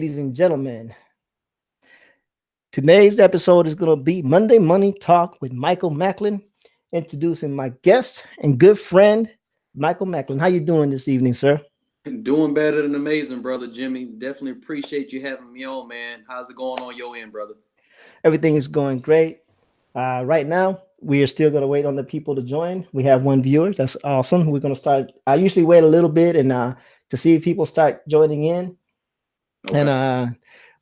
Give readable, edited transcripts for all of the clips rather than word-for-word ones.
ladies and gentlemen. Today's episode is going to be Monday Money Talk with Michael Macklin, introducing my guest and good friend, Michael Macklin. How you doing this evening, sir? Doing better than amazing, brother Jimmy. Definitely appreciate you having me on, man. How's it going on your end, brother? Everything is going great. Right now, we are still going to wait on the people to join. We have one viewer. That's awesome. We're going to start. I usually wait a little bit and to see if people start joining in. And Okay.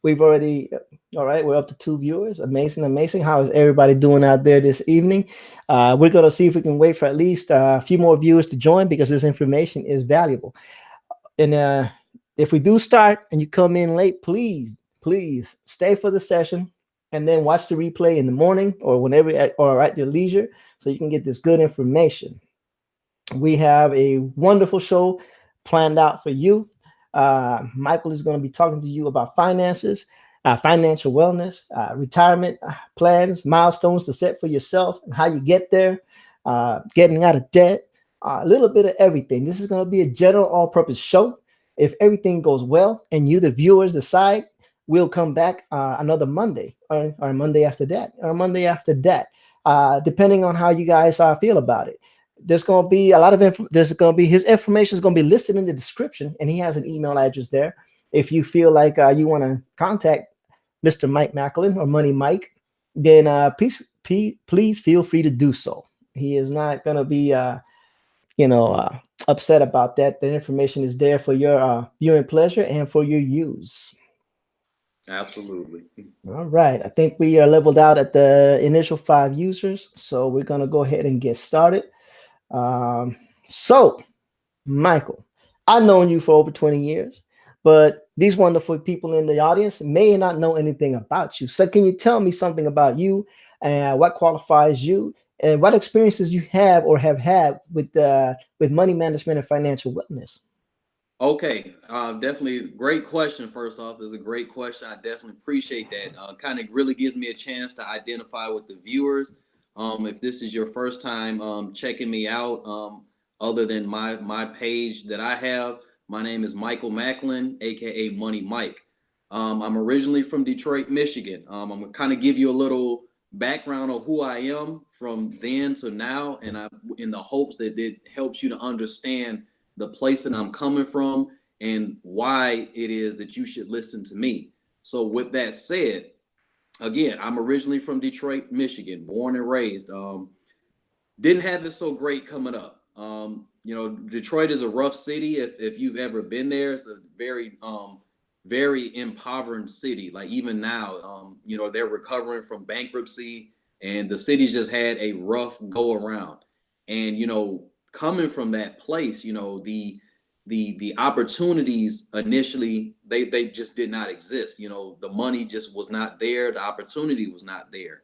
we've already, all right, we're up to two viewers. Amazing, amazing. How is everybody doing out there this evening? We're going to see if we can wait for at least a few more viewers to join because this information is valuable. And if we do start and you come in late, please stay for the session and then watch the replay in the morning or whenever or at your leisure so you can get this good information. We have a wonderful show planned out for you. Michael is going to be talking to you about finances, financial wellness, retirement plans, milestones to set for yourself, and how you get there, getting out of debt, a little bit of everything. This is going to be a general all-purpose show. If everything goes well and you, the viewers, decide, we'll come back another Monday or Monday after that or Monday after that, depending on how you guys feel about it. There's going to be a lot of there's going to be his information is going to be listed in the description, and he has an email address there. If you feel like you want to contact Mr. Mike Macklin or Money Mike, then please feel free to do so. He is not going to be upset about that. The information is there for your viewing pleasure and for your use. Absolutely. All right. I think we are leveled out at the initial 5 users, so we're going to go ahead and get started. So, Michael, I've known you for over 20 years, but these wonderful people in the audience may not know anything about you. So, can you tell me something about you and what qualifies you and what experiences you have or have had with money management and financial wellness? Okay. Definitely great question. First off, it's a great question. I definitely appreciate that. Kind of really gives me a chance to identify with the viewers. If this is your first time checking me out, other than my page that I have, my name is Michael Macklin, aka Money Mike. I'm originally from Detroit, Michigan. I'm gonna kind of give you a little background of who I am from then to now, and I in the hopes that it helps you to understand the place that I'm coming from and why it is that you should listen to me. So with that said, again, I'm originally from Detroit, Michigan, born and raised. Didn't have it so great coming up. Detroit is a rough city. If you've ever been there, it's a very impoverished city. Like even now, they're recovering from bankruptcy, and the city's just had a rough go around. And coming from that place, the opportunities initially they just did not exist. The money just was not there. The opportunity was not there.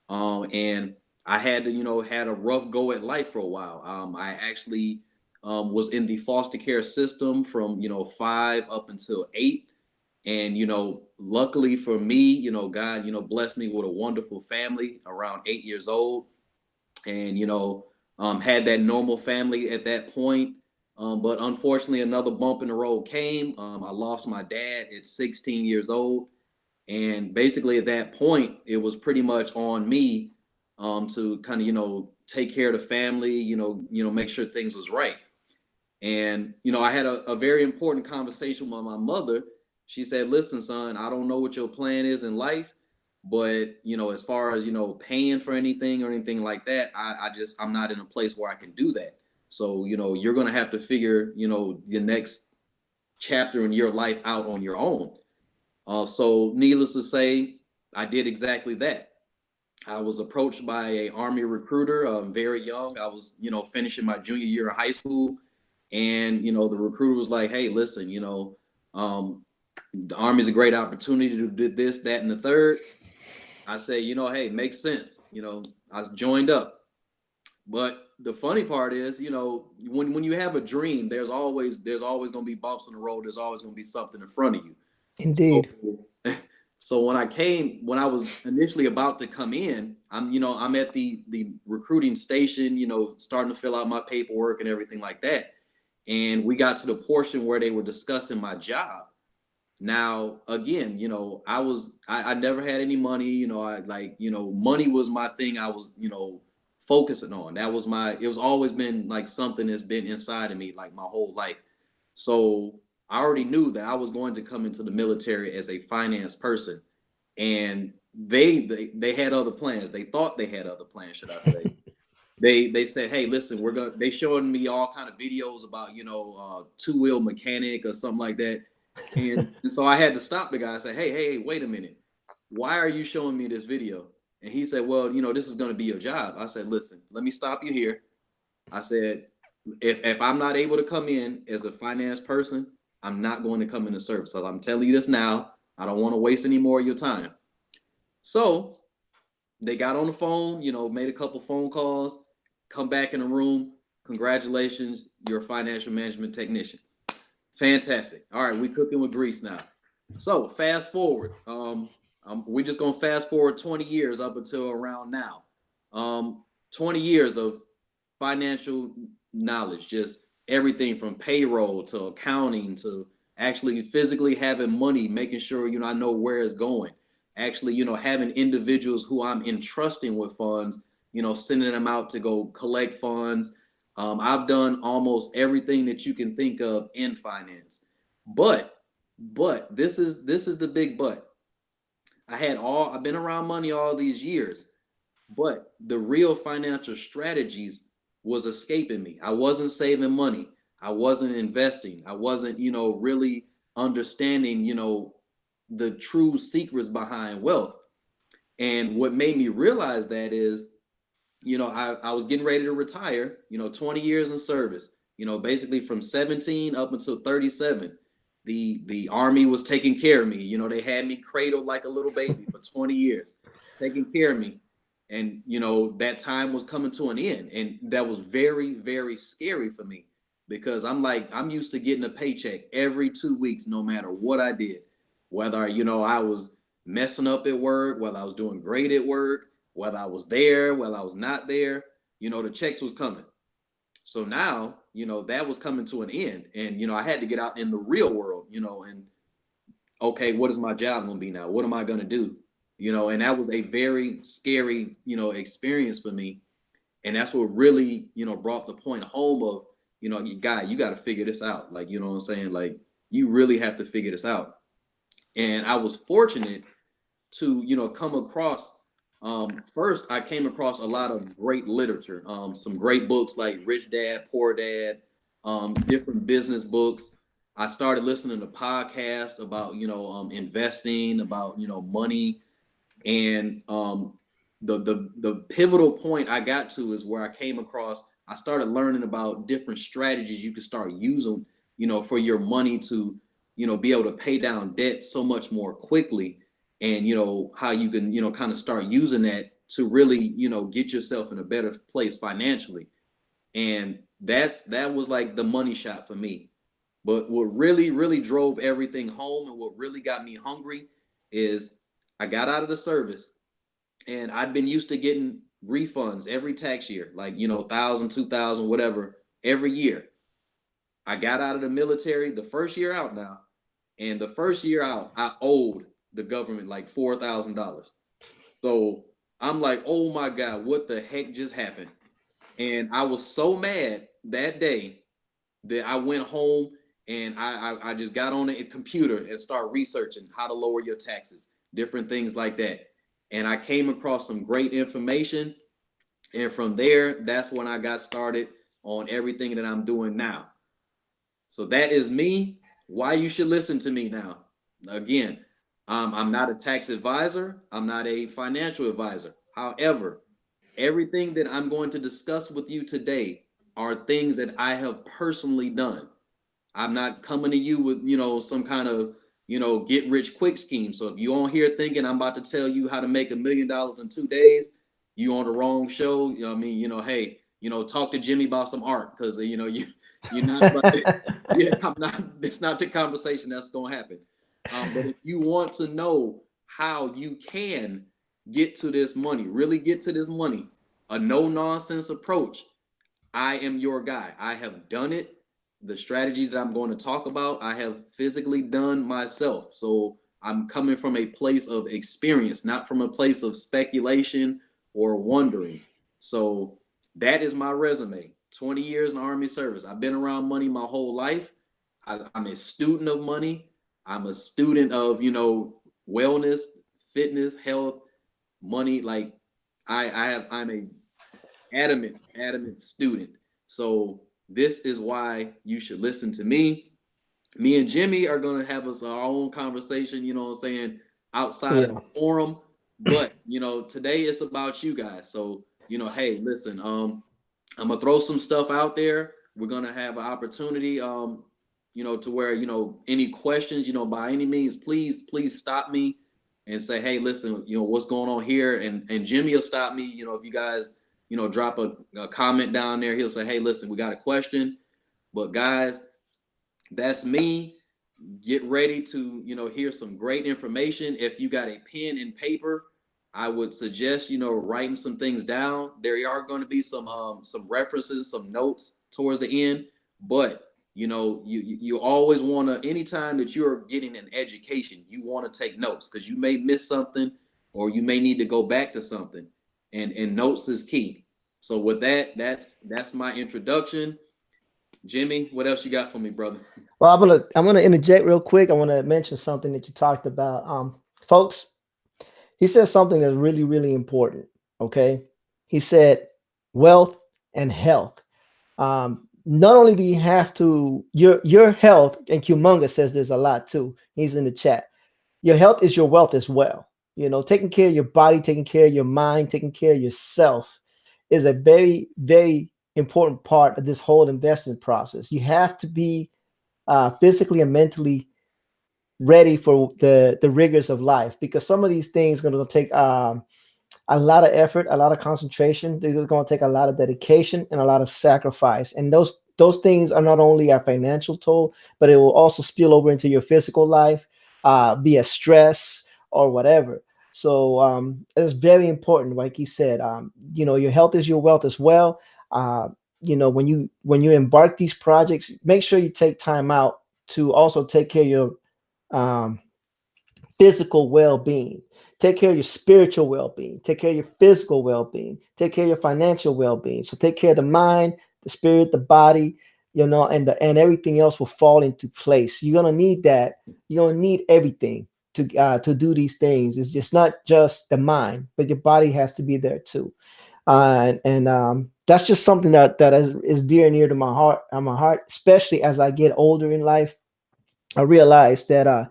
And I had to, had a rough go at life for a while. I actually was in the foster care system from 5 up until 8. And luckily for me, God, blessed me with a wonderful family around 8 years old, and had that normal family at that point. But unfortunately, another bump in the road came. I lost my dad at 16 years old, and basically at that point, it was pretty much on me to kind of take care of the family, make sure things was right. And I had a very important conversation with my mother. She said, "Listen, son, I don't know what your plan is in life, but as far as paying for anything or anything like that, I'm not in a place where I can do that. So you're gonna have to figure the next chapter in your life out on your own." So needless to say, I did exactly that. I was approached by a Army recruiter. Very young. I was finishing my junior year of high school, and the recruiter was like, "Hey, listen, um, the Army's a great opportunity to do this, that, and the third." I say, hey, makes sense. I joined up. But the funny part is, when you have a dream, there's always gonna be bumps in the road. There's always gonna be something in front of you. So, Indeed. so when I was initially about to come in, I'm at the recruiting station, starting to fill out my paperwork and everything like that. And we got to the portion where they were discussing my job. Now, again, I never had any money, money was my thing. I was, focusing on. It was always been like something that's been inside of me like my whole life. So I already knew that I was going to come into the military as a finance person. And they had other plans. They thought they had other plans, should I say. They said, hey, listen, they showing me all kind of videos about, two-wheel mechanic or something like that. And so I had to stop the guy and say, hey, wait a minute. Why are you showing me this video? And he said, well, this is going to be your job. I said, listen, let me stop you here. I said, if I'm not able to come in as a finance person, I'm not going to come into service. So I'm telling you this now. I don't want to waste any more of your time. So they got on the phone, made a couple phone calls, come back in the room. Congratulations, you're a financial management technician. Fantastic. All right, we cooking with grease now. So fast forward. We're just gonna fast forward 20 years up until around now. 20 years of financial knowledge, just everything from payroll to accounting to actually physically having money, making sure I know where it's going. Actually, having individuals who I'm entrusting with funds, sending them out to go collect funds. I've done almost everything that you can think of in finance. But this is the big but. I've been around money all these years, but the real financial strategies was escaping me. I wasn't saving money. I wasn't investing. I wasn't, really understanding, the true secrets behind wealth. And what made me realize that is, I was getting ready to retire, 20 years in service, basically from 17 up until 37. The Army was taking care of me. They had me cradled like a little baby for 20 years, taking care of me. And, that time was coming to an end. And that was very, very scary for me because I'm used to getting a paycheck every 2 weeks, no matter what I did, whether, I was messing up at work, whether I was doing great at work, whether I was there, whether I was not there, the checks was coming. So now, that was coming to an end. And, I had to get out in the real world, and okay, what is my job going to be now? What am I going to do? And that was a very scary, experience for me. And that's what really, brought the point home of, you got to figure this out. Like, you know what I'm saying? Like, you really have to figure this out. And I was fortunate to, come across, first, I came across a lot of great literature, some great books like Rich Dad, Poor Dad, different business books. I started listening to podcasts about, investing, about, money. And the pivotal point I got to is where I started learning about different strategies you could start using, for your money to, be able to pay down debt so much more quickly. And, how you can, kind of start using that to really, get yourself in a better place financially. And that was like the money shot for me. But what really, really drove everything home and what really got me hungry is I got out of the service and I'd been used to getting refunds every tax year, like, 1,000, 2,000, whatever, every year. I got out of the military the first year out now. And the first year out, I owed the government like $4,000. So I'm like, oh my God, what the heck just happened? And I was so mad that day that I went home and I just got on the computer and started researching how to lower your taxes, different things like that. And I came across some great information. And from there, that's when I got started on everything that I'm doing now. So that is me. Why you should listen to me now. Again, I'm not a tax advisor. I'm not a financial advisor. However, everything that I'm going to discuss with you today are things that I have personally done. I'm not coming to you with, some kind of, get rich quick scheme. So if you on here thinking I'm about to tell you how to make $1 million in 2 days, you on the wrong show. Hey, talk to Jimmy about some art because, you're not about to, yeah, I'm not, it's not the conversation that's going to happen. But if you want to know how you can get to this money, really get to this money, a no nonsense approach, I am your guy. I have done it. the strategies that I'm going to talk about, I have physically done myself. So I'm coming from a place of experience, not from a place of speculation or wondering. So that is my resume. 20 years in the Army service. I've been around money my whole life. I'm a student of money. I'm a student of, wellness, fitness, health, money. Like I'm a adamant student. So this is why you should listen to me. Me and Jimmy are gonna have us our own conversation, you know what I'm saying, outside of Yeah. the forum. But today it's about you guys. So, hey, listen, I'm gonna throw some stuff out there. We're gonna have an opportunity, to where, any questions, by any means, please stop me and say, hey, listen, what's going on here? And Jimmy will stop me, if you guys, drop a comment down there. He'll say, hey, listen, we got a question. But guys, that's me. Get ready to, hear some great information. If you got a pen and paper, I would suggest, writing some things down. There are going to be some references, some notes towards the end, but you always want to, anytime that you're getting an education, you want to take notes because you may miss something or you may need to go back to something, and notes is key. So with that, that's my introduction. Jimmy, what else you got for me, brother? Well, I'm gonna interject real quick. I want to mention something that you talked about, folks. He said something that's really, really important. Okay, he said wealth and health. Not only do you have to your health, and Humongous says there's a lot too. He's in the chat. Your health is your wealth as well. Taking care of your body, taking care of your mind, taking care of yourself is a very, very important part of this whole investment process. You have to be physically and mentally ready for the rigors of life, because some of these things are going to take a lot of effort, a lot of concentration. They're going to take a lot of dedication and a lot of sacrifice. And those things are not only a financial toll, but it will also spill over into your physical life via stress or whatever. So it's very important, like he said. Your health is your wealth as well. When you embark these projects, make sure you take time out to also take care of your um, physical well-being. Take care of your spiritual well-being. Take care of your physical well-being. Take care of your financial well-being. So take care of the mind, the spirit, the body, and everything else will fall into place. You're gonna need that. You're gonna need everything to do these things. It's just not just the mind, but your body has to be there too. And that's just something that is dear and near to my heart. Especially as I get older in life. I realize that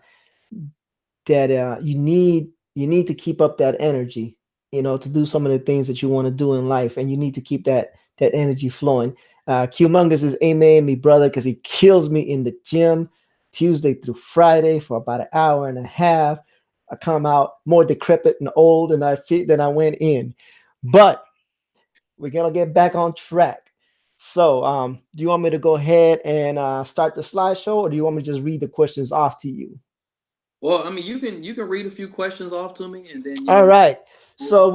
you need to keep up that energy, to do some of the things that you want to do in life, and you need to keep that energy flowing. Humongous is amen me brother, because he kills me in the gym Tuesday through Friday for about an hour and a half. I come out more decrepit and old and I fit than I went in, but we're gonna get back on track. So do you want me to go ahead and start the slideshow, or do you want me to just read the questions off to you? Well, I mean, you can read a few questions off to me, and then All right. So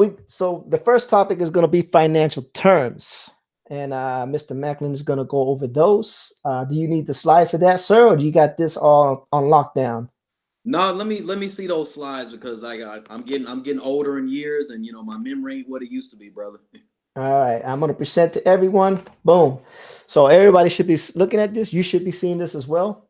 the first topic is going to be financial terms, and Mr. Macklin is going to go over those. Do you need the slide for that, sir, or do you got this all on lockdown? No, let me see those slides because I'm getting older in years, and my memory ain't what it used to be, brother. All right. I'm going to present to everyone. Boom. So everybody should be looking at this. You should be seeing this as well.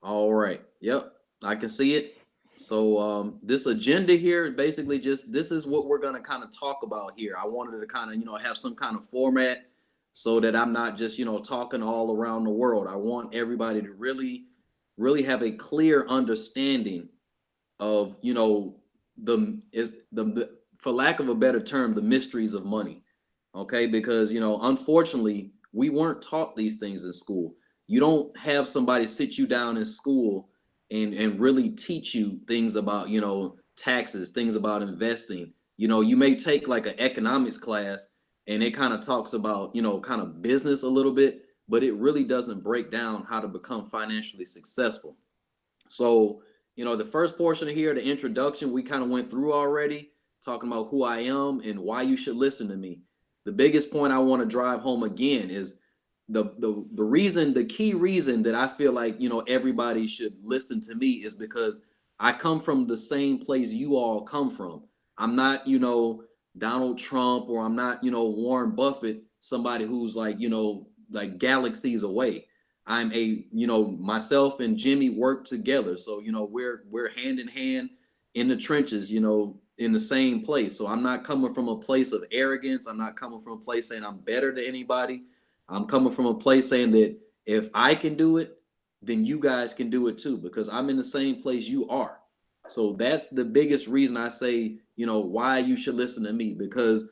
All right. Yep, I can see it. So this agenda here, basically, just this is what we're gonna kind of talk about here. I wanted to kind of have some kind of format so that I'm not just talking all around the world. I want everybody to really have a clear understanding of the is the for lack of a better term, the mysteries of money. Okay, because unfortunately we weren't taught these things in school. You don't have somebody sit you down in school and really teach you things about taxes, things about investing. You may take like an economics class and it kind of talks about kind of business a little bit, but it really doesn't break down how to become financially successful. So, the first portion of here, the introduction, we kind of went through already, talking about who I am and why you should listen to me. The biggest point I want to drive home again is the key reason that I feel like, everybody should listen to me is because I come from the same place you all come from. I'm not, Donald Trump, or I'm not, Warren Buffett, somebody who's like, like galaxies away. I'm myself and Jimmy work together. So, we're hand in hand in the trenches, in the same place. So I'm not coming from a place of arrogance. I'm not coming from a place saying I'm better than anybody. I'm coming from a place saying that if I can do it, then you guys can do it too, because I'm in the same place you are. So that's the biggest reason I say, why you should listen to me, because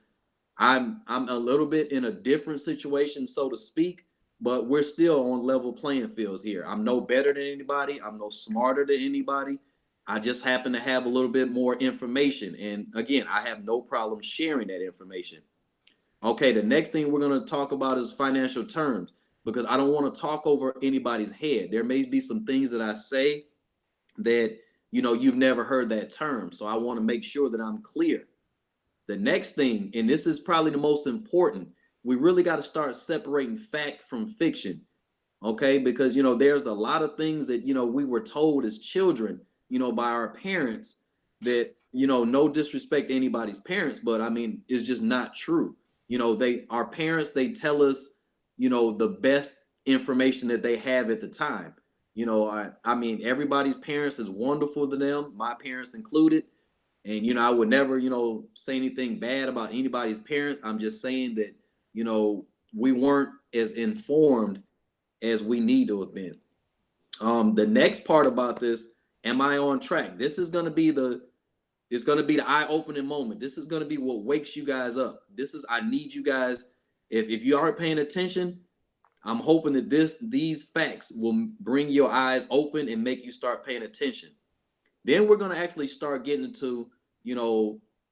I'm a little bit in a different situation, so to speak, but we're still on level playing fields here. I'm no better than anybody. I'm no smarter than anybody. I just happen to have a little bit more information. And again, I have no problem sharing that information. Okay, the next thing we're going to talk about is financial terms, because I don't want to talk over anybody's head. There may be some things that I say that, you've never heard that term. So I want to make sure that I'm clear. The next thing, and this is probably the most important, we really got to start separating fact from fiction. Okay, because there's a lot of things that we were told as children, by our parents, that no disrespect to anybody's parents, but I mean it's just not true. Our parents, they tell us the best information that they have at the time. I mean everybody's parents is wonderful to them, my parents included. And I would never say anything bad about anybody's parents. I'm just saying that we weren't as informed as we need to have been. The next part about this, am I on track? This is going to be it's going to be the eye-opening moment. This is going to be what wakes you guys up. I need you guys. If you aren't paying attention, I'm hoping that these facts will bring your eyes open and make you start paying attention. Then we're going to actually start getting into,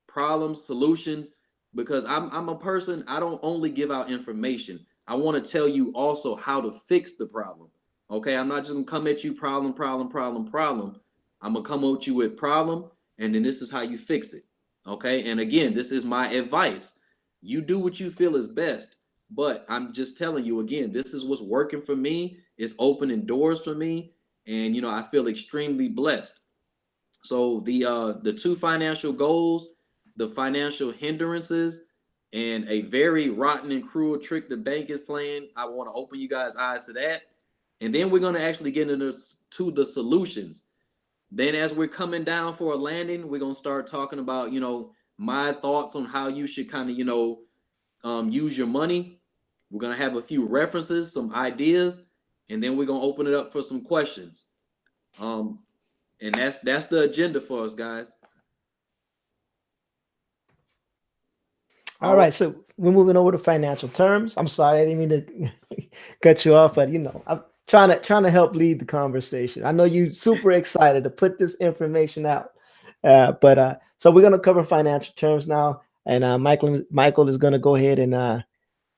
problems, solutions, because I'm a person, I don't only give out information. I want to tell you also how to fix the problem. Okay, I'm not just gonna come at you problem, problem, problem, problem. I'm gonna come at you with problem, and then this is how you fix it. Okay, and again, this is my advice. You do what you feel is best, but I'm just telling you again, this is what's working for me. It's opening doors for me, and I feel extremely blessed. So the two financial goals, the financial hindrances, and a very rotten and cruel trick the bank is playing. I want to open you guys' eyes to that. And then we're going to actually get into the solutions. Then as we're coming down for a landing, we're going to start talking about, my thoughts on how you should kind of, use your money. We're going to have a few references, some ideas, and then we're going to open it up for some questions. And that's the agenda for us, guys. All right, so we're moving over to financial terms. I'm sorry, I didn't mean to cut you off, but I'm trying to help lead the conversation. I know you're super excited to put this information out, but so we're gonna cover financial terms now, and Michael is gonna go ahead and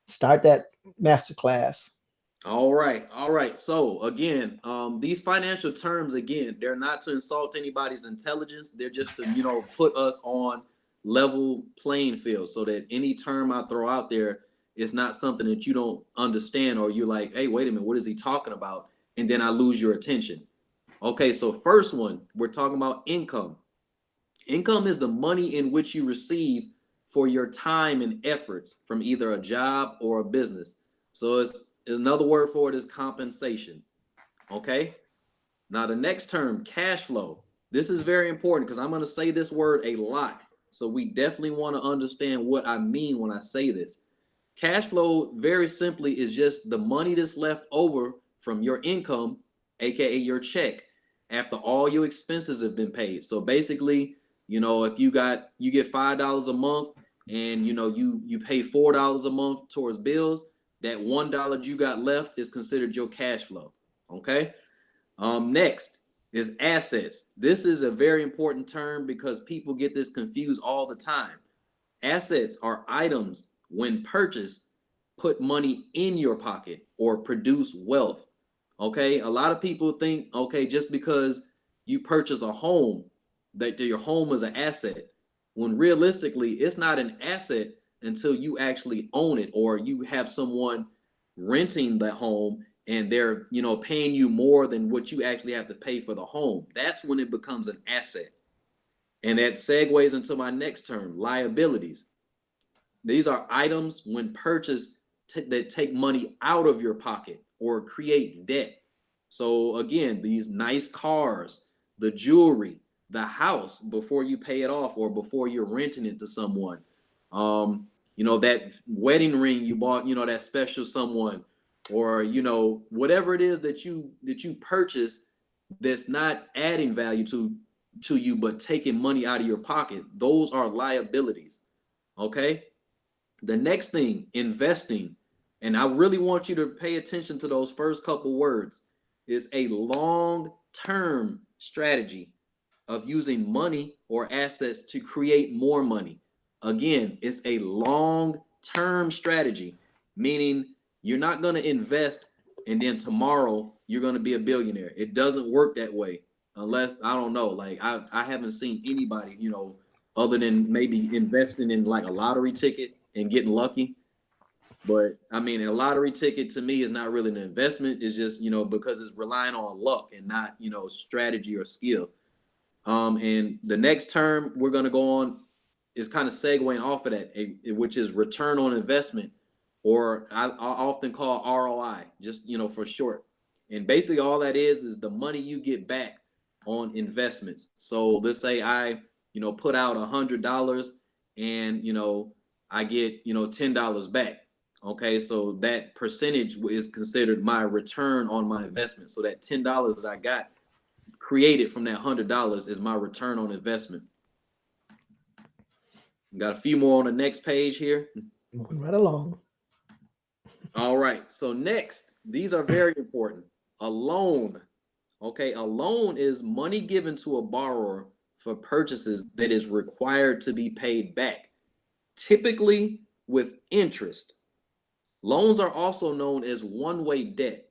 start that master class. All right, all right. So again, these financial terms, again, they're not to insult anybody's intelligence. They're just to, put us on level playing field, so that any term I throw out there is not something that you don't understand, or you're like, hey, wait a minute, what is he talking about? And then I lose your attention. Okay, so first one, we're talking about income. Income is the money in which you receive for your time and efforts from either a job or a business. So it's another word for it is compensation. Okay. Now the next term, cash flow. This is very important because I'm going to say this word a lot. So we definitely want to understand what I mean when I say this. Cash flow, very simply, is just the money that's left over from your income, aka your check, after all your expenses have been paid. So basically, if you get $5 a month, and you pay $4 a month towards bills, that $1 you got left is considered your cash flow. Okay. Next is assets. This is a very important term because people get this confused all the time. Assets are items when purchased, put money in your pocket or produce wealth. Okay. A lot of people think, okay, just because you purchase a home, that your home is an asset, when realistically it's not an asset until you actually own it, or you have someone renting the home and they're, you know, paying you more than what you actually have to pay for the home. That's when it becomes an asset. And that segues into my next term, liabilities. These are items when purchased that take money out of your pocket or create debt. So again, these nice cars, the jewelry, the house before you pay it off or before you're renting it to someone. You know, that wedding ring you bought, you know, that special someone, or you know, whatever it is that you purchase that's not adding value to you but taking money out of your pocket. Those are liabilities. Okay? The next thing, investing, and I really want you to pay attention to those first couple words, is a long-term strategy of using money or assets to create more money. Again, it's a long-term strategy, meaning you're not going to invest and then tomorrow you're going to be a billionaire. It doesn't work that way unless, I don't know, like I haven't seen anybody, you know, other than maybe investing in like a lottery ticket and getting lucky. But I mean, a lottery ticket to me is not really an investment. It's just, you know, because it's relying on luck and not, you know, strategy or skill. And the next term we're going to go on is kind of segueing off of that, which is return on investment, or I often call ROI, just, you know, for short. And basically all that is the money you get back on investments. So let's say I, you know, put out $100 and, you know, I get, you know, $10 back. Okay, so that percentage is considered my return on my investment. So that $10 that I got created from that $100 is my return on investment. Got a few more on the next page here. Moving right along. All right. So next, these are very important. A loan. Okay, a loan is money given to a borrower for purchases that is required to be paid back, typically with interest. Loans are also known as one-way debt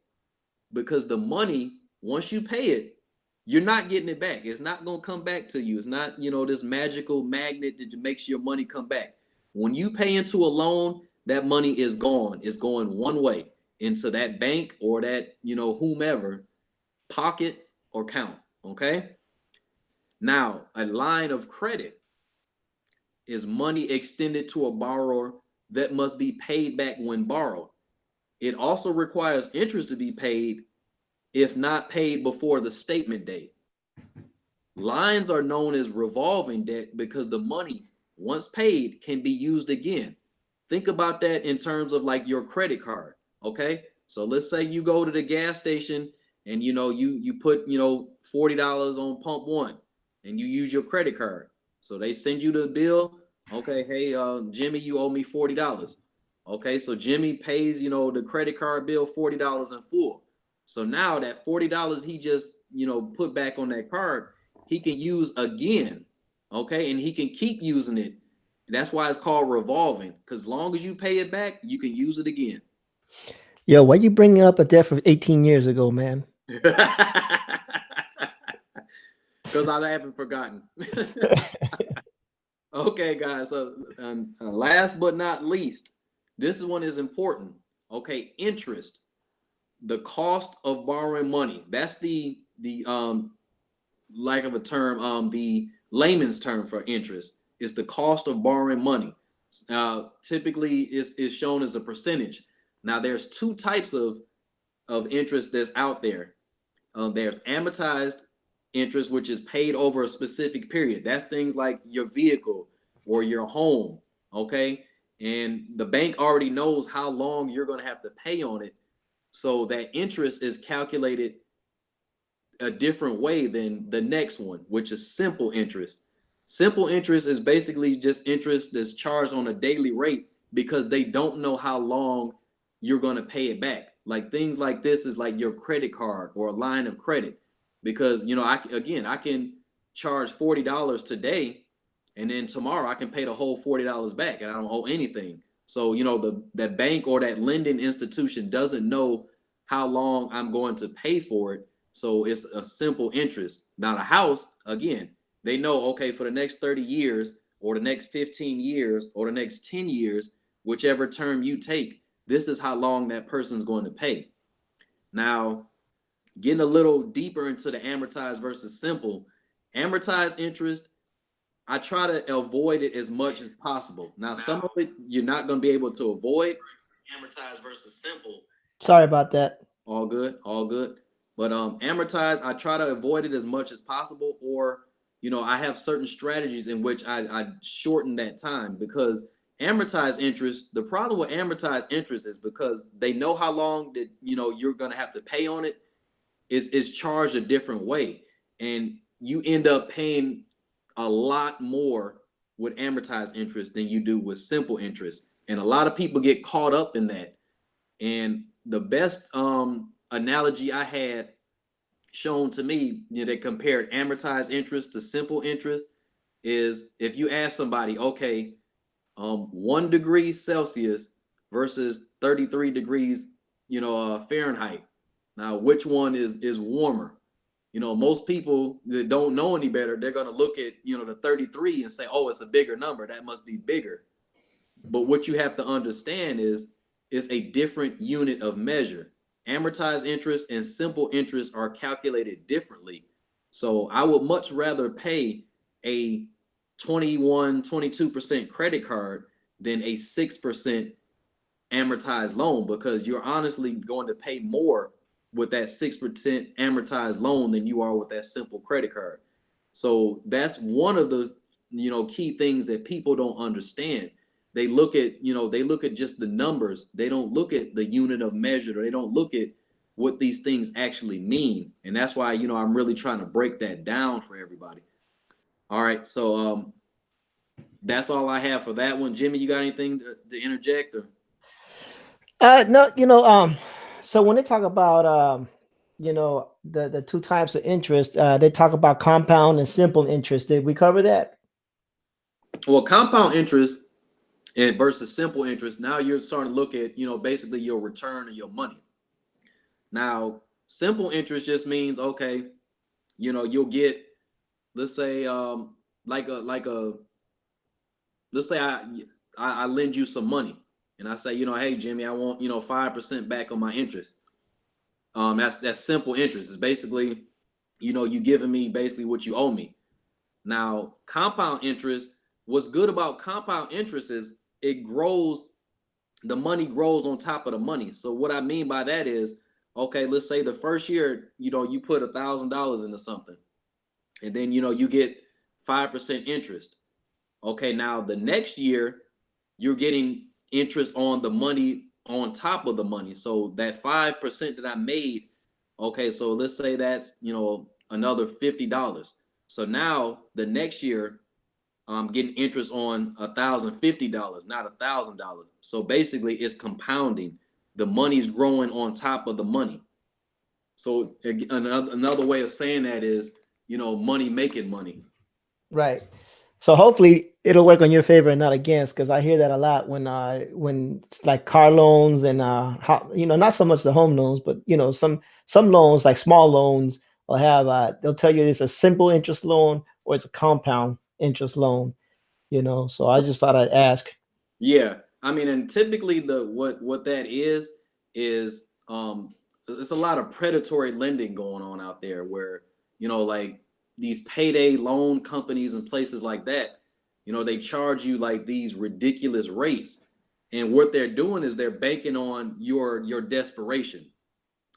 because the money, once you pay it, you're not getting it back. It's not going to come back to you. It's not, you know, this magical magnet that makes your money come back. When you pay into a loan, that money is gone. It's going one way into that bank or that, you know, whomever pocket or count. Okay. Now, a line of credit is money extended to a borrower that must be paid back when borrowed. It also requires interest to be paid if not paid before the statement date. Lines are known as revolving debt because the money, once paid, can be used again. Think about that in terms of like your credit card. Okay. So let's say you go to the gas station and you know you put, you know, $40 on pump one and you use your credit card. So they send you the bill. Okay, hey, Jimmy, you owe me $40. Okay, so Jimmy pays, you know, the credit card bill $40 in full. So now that $40 he just, you know, put back on that card, he can use again. Okay, and he can keep using it. That's why it's called revolving, because as long as you pay it back, you can use it again. Yo, why you bringing up a debt from 18 years ago, man? Because I haven't forgotten. Okay, guys. So last but not least, this one is important. Okay, interest, the cost of borrowing money. That's the lack of a term. The layman's term for interest is the cost of borrowing money. Typically, is shown as a percentage. Now, there's two types of interest that's out there. There's amortized interest, which is paid over a specific period. That's things like your vehicle or your home. Okay. And the bank already knows how long you're going to have to pay on it. So that interest is calculated a different way than the next one, which is simple interest. Simple interest is basically just interest that's charged on a daily rate because they don't know how long you're going to pay it back. Like things like this is like your credit card or a line of credit, because, you know, I can charge $40 today and then tomorrow I can pay the whole $40 back and I don't owe anything. So, you know, the bank or that lending institution doesn't know how long I'm going to pay for it. So it's a simple interest. Now the house, again, they know, okay, for the next 30 years or the next 15 years or the next 10 years, whichever term you take, this is how long that person's going to pay. Now, getting a little deeper into the amortized versus simple, amortized interest, I try to avoid it as much as possible. Now, some of it you're not going to be able to avoid. Amortized versus simple. Sorry about that. All good, all good. But amortized, I try to avoid it as much as possible, or I have certain strategies in which I shorten that time because amortized interest. The problem with amortized interest is because they know how long that you're going to have to pay on it. Is charged a different way, and you end up paying a lot more with amortized interest than you do with simple interest. And a lot of people get caught up in that. And the best analogy I had shown to me, that compared amortized interest to simple interest is if you ask somebody, okay, 1 degree Celsius versus 33 degrees, Fahrenheit. Now, which one is warmer? Most people that don't know any better, they're going to look at, the 33 and say, oh, it's a bigger number. That must be bigger. But what you have to understand is it's a different unit of measure. Amortized interest and simple interest are calculated differently. So I would much rather pay a 22% credit card than a 6% amortized loan, because you're honestly going to pay more with that 6% amortized loan than you are with that simple credit card. So that's one of the key things that people don't understand. They look at just the numbers. They don't look at the unit of measure, or they don't look at what these things actually mean. And that's why I'm really trying to break that down for everybody. All right, so that's all I have for that one. Jimmy, you got anything to interject? Or No, so when they talk about the two types of interest, they talk about compound and simple interest. Did we cover that? well, compound interest and versus simple interest, now you're starting to look at basically your return of your money. Now, simple interest just means, okay, you'll get, let's say, like a let's say I lend you some money, and I say, hey Jimmy, I want 5% back on my interest. That's simple interest. It's basically, you giving me basically what you owe me. Now, compound interest, what's good about compound interest is it grows, the money grows on top of the money. So what I mean by that is, okay, let's say the first year, you put $1,000 into something, and then you get 5% interest. Okay, now the next year you're getting interest on the money on top of the money. So that 5% that I made, okay, so let's say that's another $50. So now the next year I'm getting interest on $1,050, not $1,000. So basically it's compounding. The money's growing on top of the money. So another way of saying that is, money making money. Right. So hopefully it'll work on your favor and not against, because I hear that a lot when it's like car loans and not so much the home loans, but some loans like small loans will have they'll tell you it's a simple interest loan or it's a compound interest loan. So I just thought I'd ask. Yeah, I mean, and typically the what that is it's a lot of predatory lending going on out there, where like these payday loan companies and places like that, they charge you like these ridiculous rates, and what they're doing is they're banking on your desperation.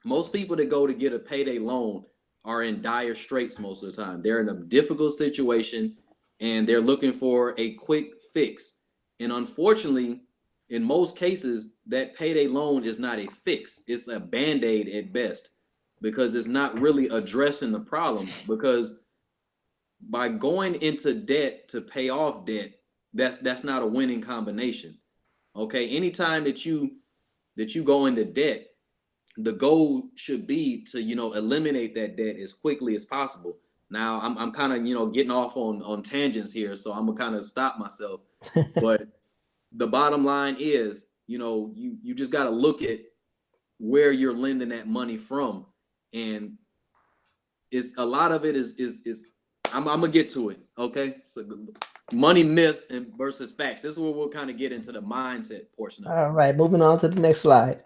Most people that go to get a payday loan are in dire straits most of the time. They're in a difficult situation and they're looking for a quick fix. And unfortunately, in most cases, that payday loan is not a fix. It's a band-aid at best, because it's not really addressing the problem. Because by going into debt to pay off debt, that's not a winning combination. Okay, anytime that you go into debt, the goal should be to eliminate that debt as quickly as possible. Now I'm kind of getting off on tangents here, so I'm gonna kind of stop myself. But the bottom line is, you just got to look at where you're lending that money from, and it's a lot of it is I'm gonna get to it. Okay, so money myths and versus facts. This is where we'll kind of get into the mindset portion of it. All right, moving on to the next slide.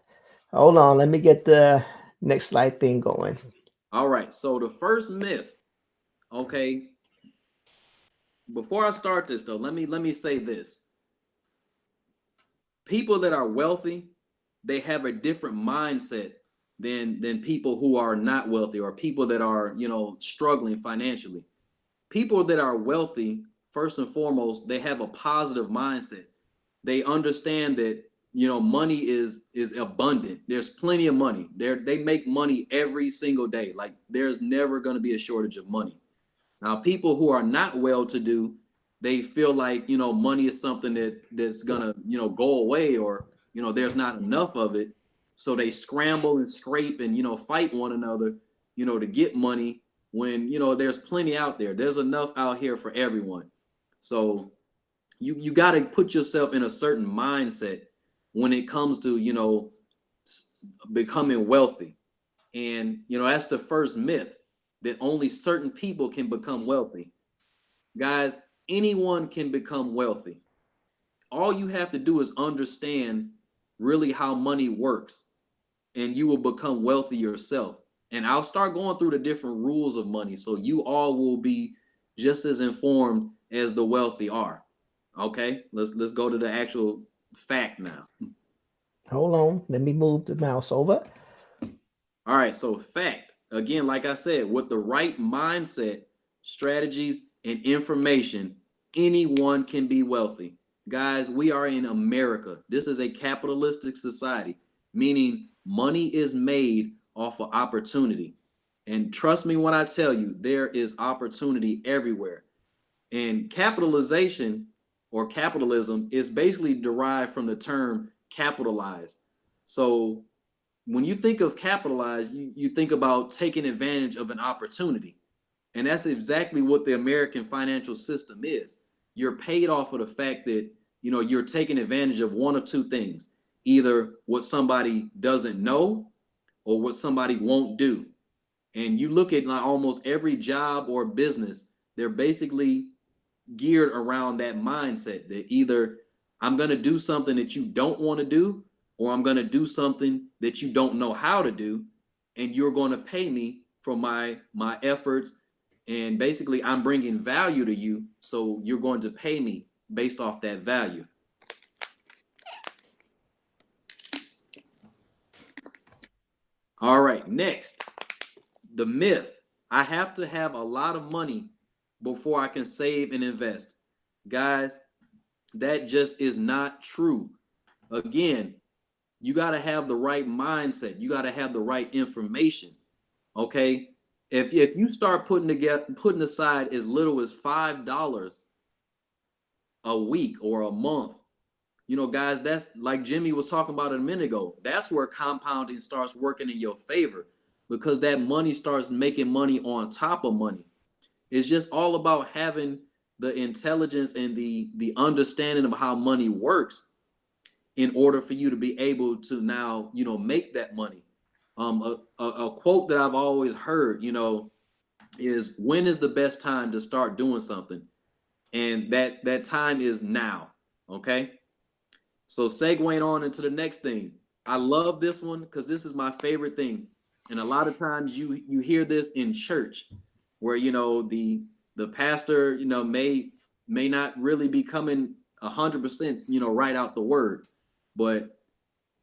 Hold on, let me get the next slide thing going. All right, so the first myth. Okay, before I start this though, let me say this. People that are wealthy, they have a different mindset than people who are not wealthy, or people that are, struggling financially. People that are wealthy, first and foremost, they have a positive mindset. They understand that, money is abundant. There's plenty of money. They make money every single day. Like, there's never going to be a shortage of money. Now, people who are not well to do, they feel like, money is something that's gonna, go away, or, there's not enough of it. So they scramble and scrape and, fight one another, to get money when, there's plenty out there. There's enough out here for everyone. So you got to put yourself in a certain mindset when it comes to, becoming wealthy. And, that's the first myth, that only certain people can become wealthy. Guys, anyone can become wealthy. All you have to do is understand really how money works, and you will become wealthy yourself. And I'll start going through the different rules of money, so you all will be just as informed as the wealthy are. Okay, let's go to the actual fact now. Hold on, let me move the mouse over. All right, so fact, again, like I said, with the right mindset, strategies, and information, anyone can be wealthy. Guys, we are in America. This is a capitalistic society, meaning money is made off of opportunity. And trust me when I tell you, there is opportunity everywhere. And capitalization, or capitalism, is basically derived from the term capitalize. So when you think of capitalize, you think about taking advantage of an opportunity. And that's exactly what the American financial system is. You're paid off of the fact that, you're taking advantage of one of two things: either what somebody doesn't know, or what somebody won't do. And you look at like almost every job or business, they're basically geared around that mindset, that either I'm going to do something that you don't want to do, or I'm going to do something that you don't know how to do, and you're going to pay me for my efforts. And basically, I'm bringing value to you, so you're going to pay me based off that value. All right, next, the myth: I have to have a lot of money before I can save and invest. Guys, that just is not true. Again, you got to have the right mindset. You got to have the right information. Okay. If you start putting aside as little as $5 a week or a month, guys, that's like Jimmy was talking about a minute ago. That's where compounding starts working in your favor, because that money starts making money on top of money. It's just all about having the intelligence and the understanding of how money works, in order for you to be able to now, make that money. A quote that I've always heard, is, when is the best time to start doing something? And that time is now. Okay. So segueing on into the next thing. I love this one because this is my favorite thing. And a lot of times you hear this in church, where, the pastor, may not really be coming 100%, right out the word. But,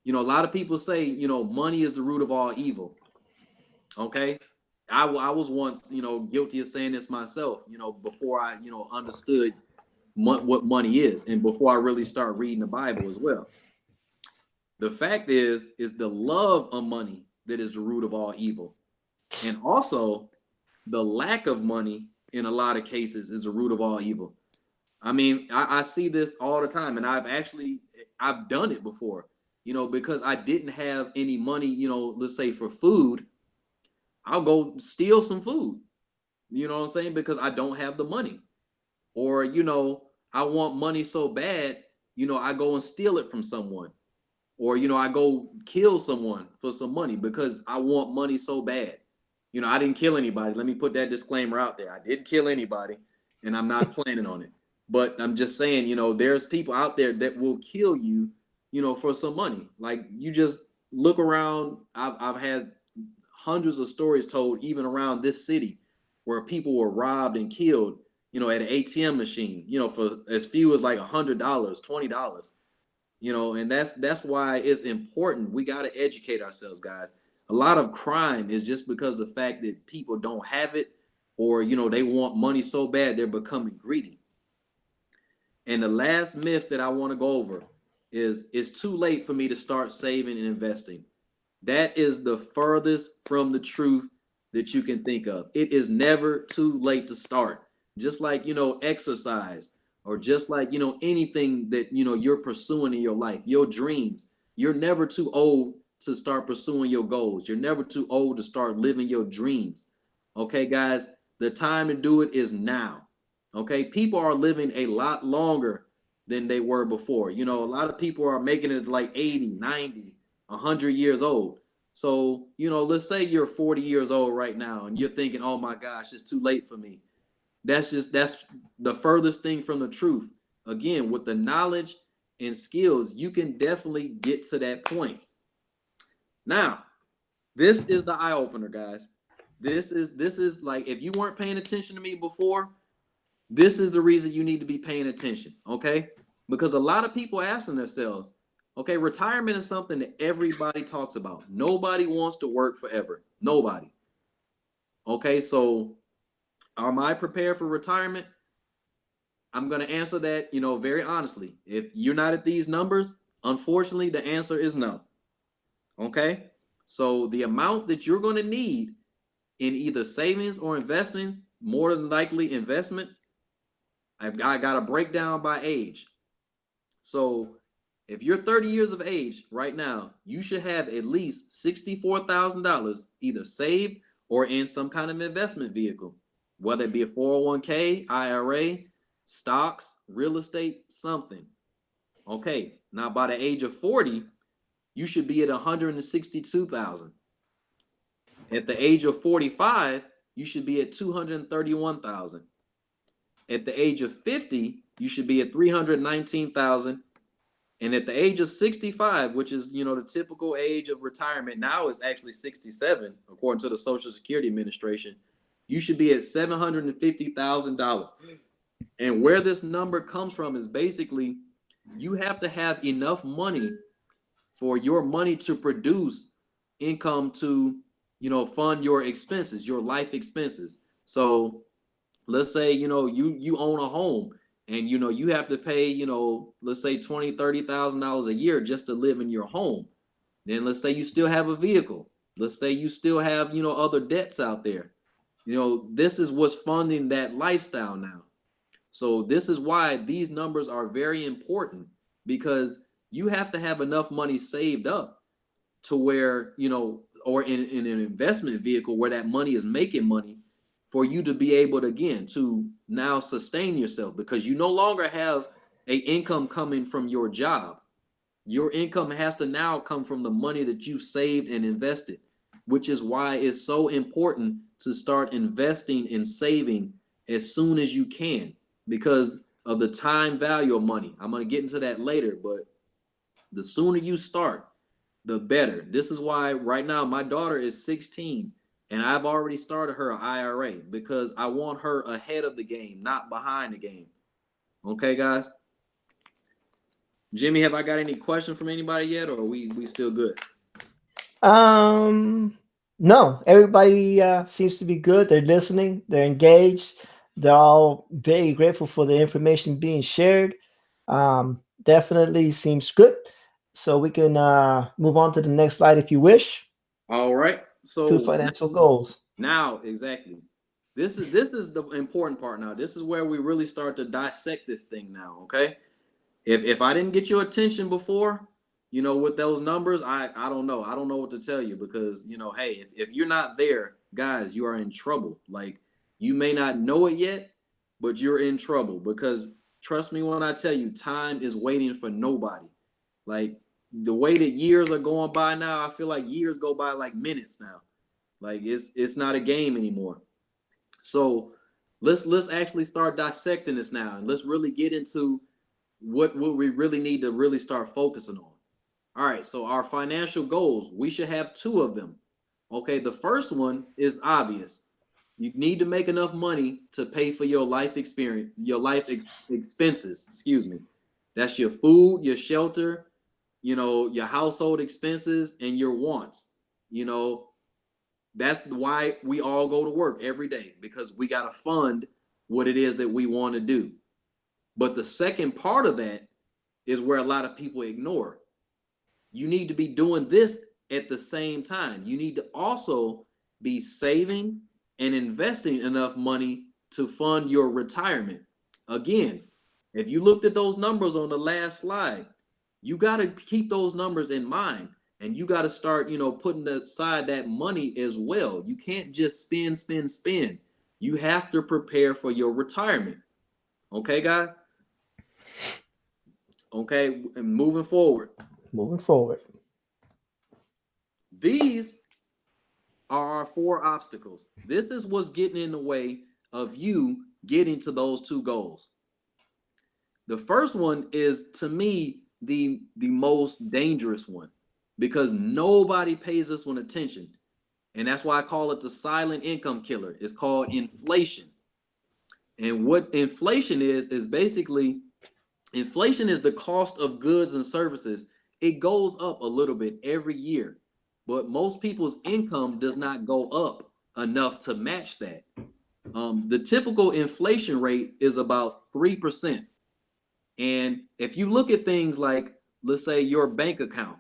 a lot of people say, money is the root of all evil. Okay. I was once, guilty of saying this myself, before I, understood what money is, and before I really start reading the Bible as well. The fact is the love of money that is the root of all evil. And also, the lack of money in a lot of cases is the root of all evil. I mean, I see this all the time, and I've done it before, because I didn't have any money, let's say for food. I'll go steal some food, you know what I'm saying? Because I don't have the money. Or, I want money so bad, I go and steal it from someone. Or, I go kill someone for some money because I want money so bad. You know, I didn't kill anybody. Let me put that disclaimer out there. I didn't kill anybody, and I'm not planning on it. But I'm just saying, you know, there's people out there that will kill you, you know, for some money. Like, you just look around. I've had hundreds of stories told, even around this city, where people were robbed and killed, you know, at an ATM machine, you know, for as few as like $100, $20. You know, and that's why it's important. We got to educate ourselves, guys. A lot of crime is just because of the fact that people don't have it, or, you know, they want money so bad they're becoming greedy. And the last myth that I want to go over is it's too late for me to start saving and investing. That is the furthest from the truth that you can think of. It is never too late to start. Just like, you know, exercise, or just like, you know, anything that, you know, you're pursuing in your life, your dreams. You're never too old to start pursuing your goals. You're never too old to start living your dreams. Okay, guys, the time to do it is now. Okay, people are living a lot longer than they were before. You know, a lot of people are making it like 80, 90, 100 years old. So, you know, let's say you're 40 years old right now and you're thinking, oh my gosh, it's too late for me. That's the furthest thing from the truth. Again, with the knowledge and skills, you can definitely get to that point. Now, this is the eye opener, guys. This is like, if you weren't paying attention to me before, this is the reason you need to be paying attention, okay? Because a lot of people are asking themselves, okay, retirement is something that everybody talks about. Nobody wants to work forever. Nobody. Okay, so am I prepared for retirement? I'm going to answer that, you know, very honestly. If you're not at these numbers, unfortunately, the answer is no. Okay, so the amount that you're going to need in either savings or investments, more than likely investments, I got a breakdown by age. So if you're 30 years of age right now, you should have at least $64,000 either saved or in some kind of investment vehicle, whether it be a 401k, IRA, stocks, real estate, something. Okay, now by the age of 40, you should be at 162,000. At the age of 45, you should be at 231,000. At the age of 50, you should be at 319,000. And at the age of 65, which is, you know, the typical age of retirement now is actually 67, according to the Social Security Administration, you should be at $750,000. And where this number comes from is basically you have to have enough money for your money to produce income to, you know, fund your expenses, your life expenses. So let's say, you know, you own a home, and, you know, you have to pay, you know, let's say $20,000-$30,000 a year just to live in your home. Then let's say you still have a vehicle. Let's say you still have, you know, other debts out there. You know, this is what's funding that lifestyle now. So this is why these numbers are very important, because you have to have enough money saved up to where, you know, or in an investment vehicle where that money is making money for you to be able to, again, to now sustain yourself, because you no longer have a income coming from your job. Your income has to now come from the money that you've saved and invested, which is why it's so important to start investing and saving as soon as you can, because of the time value of money. I'm going to get into that later, but the sooner you start, the better. This is why right now my daughter is 16 and I've already started her IRA, because I want her ahead of the game, not behind the game. Okay, guys? Jimmy, have I got any questions from anybody yet, or are we still good? No, everybody seems to be good. They're listening, they're engaged, they're all very grateful for the information being shared. Definitely seems good. So we can move on to the next slide if you wish. All right. To So financial goals. now, exactly. This is the important part now. This is where we really start to dissect this thing now, okay? If I didn't get your attention before, you know, with those numbers, I don't know. I don't know what to tell you, because, you know, hey, if you're not there, guys, you are in trouble. Like, you may not know it yet, but you're in trouble, because trust me when I tell you, time is waiting for nobody. Like, the way that years are going by now, I feel like years go by like minutes now. Like it's not a game anymore. So let's actually start dissecting this now, and let's really get into what we really need to really start focusing on. All right, so our financial goals, we should have two of them. Okay, the first one is obvious. You need to make enough money to pay for your life experience, your expenses, excuse me. That's your food, your shelter, your household expenses and your wants. You know, that's why we all go to work every day, because we got to fund what it is that we want to do. But the second part of that is where a lot of people ignore. You need to be doing this at the same time. You need to also be saving and investing enough money to fund your retirement. Again, if you looked at those numbers on the last slide, you got to keep those numbers in mind, and you got to start, putting aside that money as well. You can't just spend, spend, spend. You have to prepare for your retirement. Okay, guys? Okay, and moving forward. Moving forward. These are our four obstacles. This is what's getting in the way of you getting to those two goals. The first one is, to me, the most dangerous one, because nobody pays this one attention. And that's why I call it the silent income killer. It's called inflation. And what inflation is basically, inflation is the cost of goods and services. It goes up a little bit every year, but most people's income does not go up enough to match that. The typical inflation rate is about 3%. And if you look at things like, let's say, your bank account,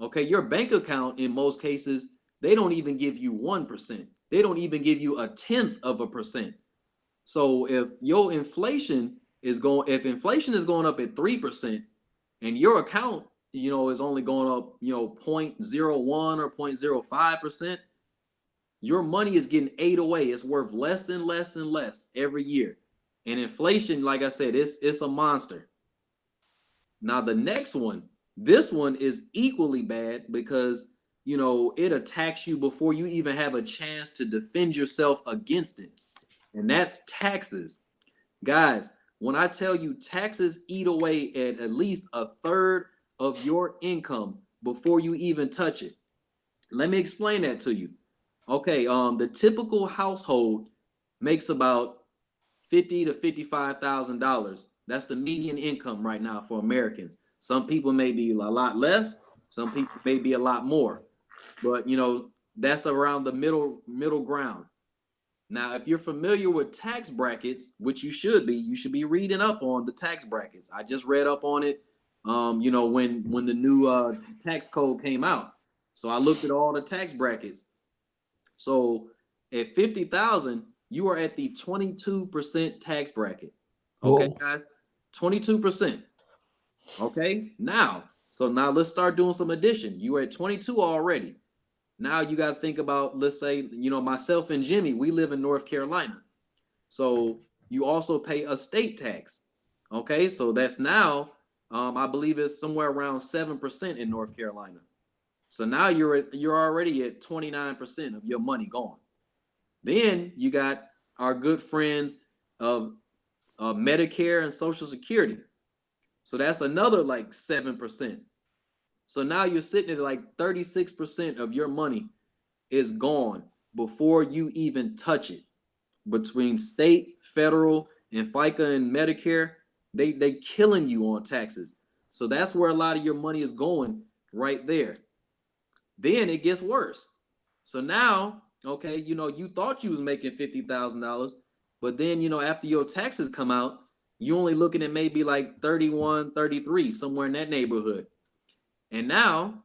okay, your bank account in most cases, they don't even give you 1%. They don't even give you a tenth of a percent. So if inflation is going up at 3% and your account, is only going up, 0.01 or 0.05%, your money is getting ate away. It's worth less and less and less every year. And inflation, like I said, it's a monster. Now the next one, this one is equally bad because, it attacks you before you even have a chance to defend yourself against it. And that's taxes. Guys, when I tell you taxes eat away at least a third of your income before you even touch it. Let me explain that to you. Okay, the typical household makes about $50,000 to $55,000. That's the median income right now for Americans. Some people may be a lot less, some people may be a lot more, but that's around the middle ground. Now, if you're familiar with tax brackets, which you should be reading up on the tax brackets. I just read up on it, when the new tax code came out. So I looked at all the tax brackets. So at 50,000, you are at the 22% tax bracket. Okay, Whoa. guys, 22%. Okay, so now let's start doing some addition. You are at 22 already. Now you got to think about, let's say, myself and Jimmy, we live in North Carolina. So you also pay a state tax. Okay, so that's now, I believe it's somewhere around 7% in North Carolina. So now you're already at 29% of your money gone. Then you got our good friends of Medicare and Social Security. So that's another like 7%. So now you're sitting at like 36% of your money is gone before you even touch it. Between state, federal, and FICA and Medicare, they killing you on taxes. So that's where a lot of your money is going right there. Then it gets worse. So now, okay, you thought you was making $50,000, but then, after your taxes come out, you only looking at maybe like 31, 33, somewhere in that neighborhood. And now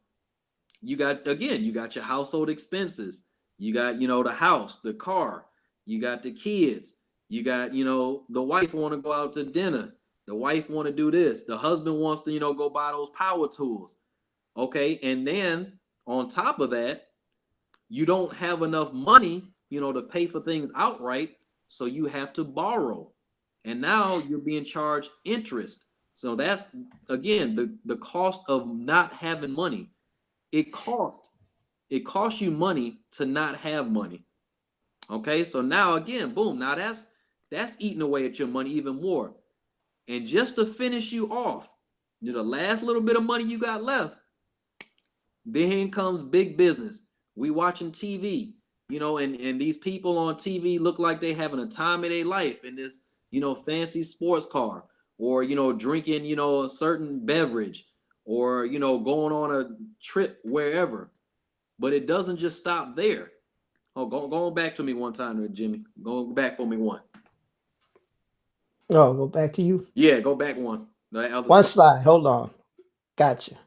you got your household expenses. You got, the house, the car, you got the kids, you got, the wife want to go out to dinner. The wife want to do this. The husband wants to, go buy those power tools. Okay. And then on top of that, you don't have enough money, to pay for things outright. So you have to borrow. And now you're being charged interest. So that's, again, the cost of not having money. It costs it costs you money to not have money. Okay, so now again, boom, now that's eating away at your money even more. And just to finish you off, the last little bit of money you got left, then comes big business. We watching TV, and these people on TV look like they having a time of their life in this, fancy sports car, or drinking, a certain beverage, or going on a trip wherever. But it doesn't just stop there. Oh, go back to me one time there, Jimmy. Go back for me one. Oh, go back to you. Yeah, go back one. The other One slide. slide. Hold on. Gotcha.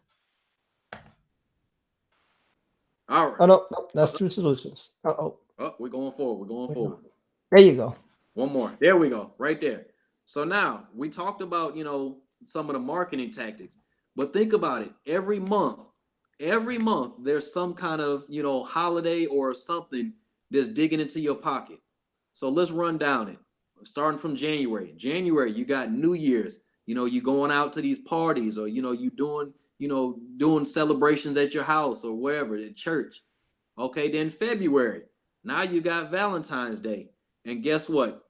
All right. Oh no, that's two solutions. Oh, Oh, we're going forward. We're going forward. there you go. One more. There we go. Right there. So now we talked about, some of the marketing tactics, but think about it. Every month, there's some kind of, holiday or something that's digging into your pocket. So let's run down it. Starting from January. January, you got New Year's. You going out to these parties, or you doing celebrations at your house or wherever, at church. Okay, then February. Now you got Valentine's Day. And guess what?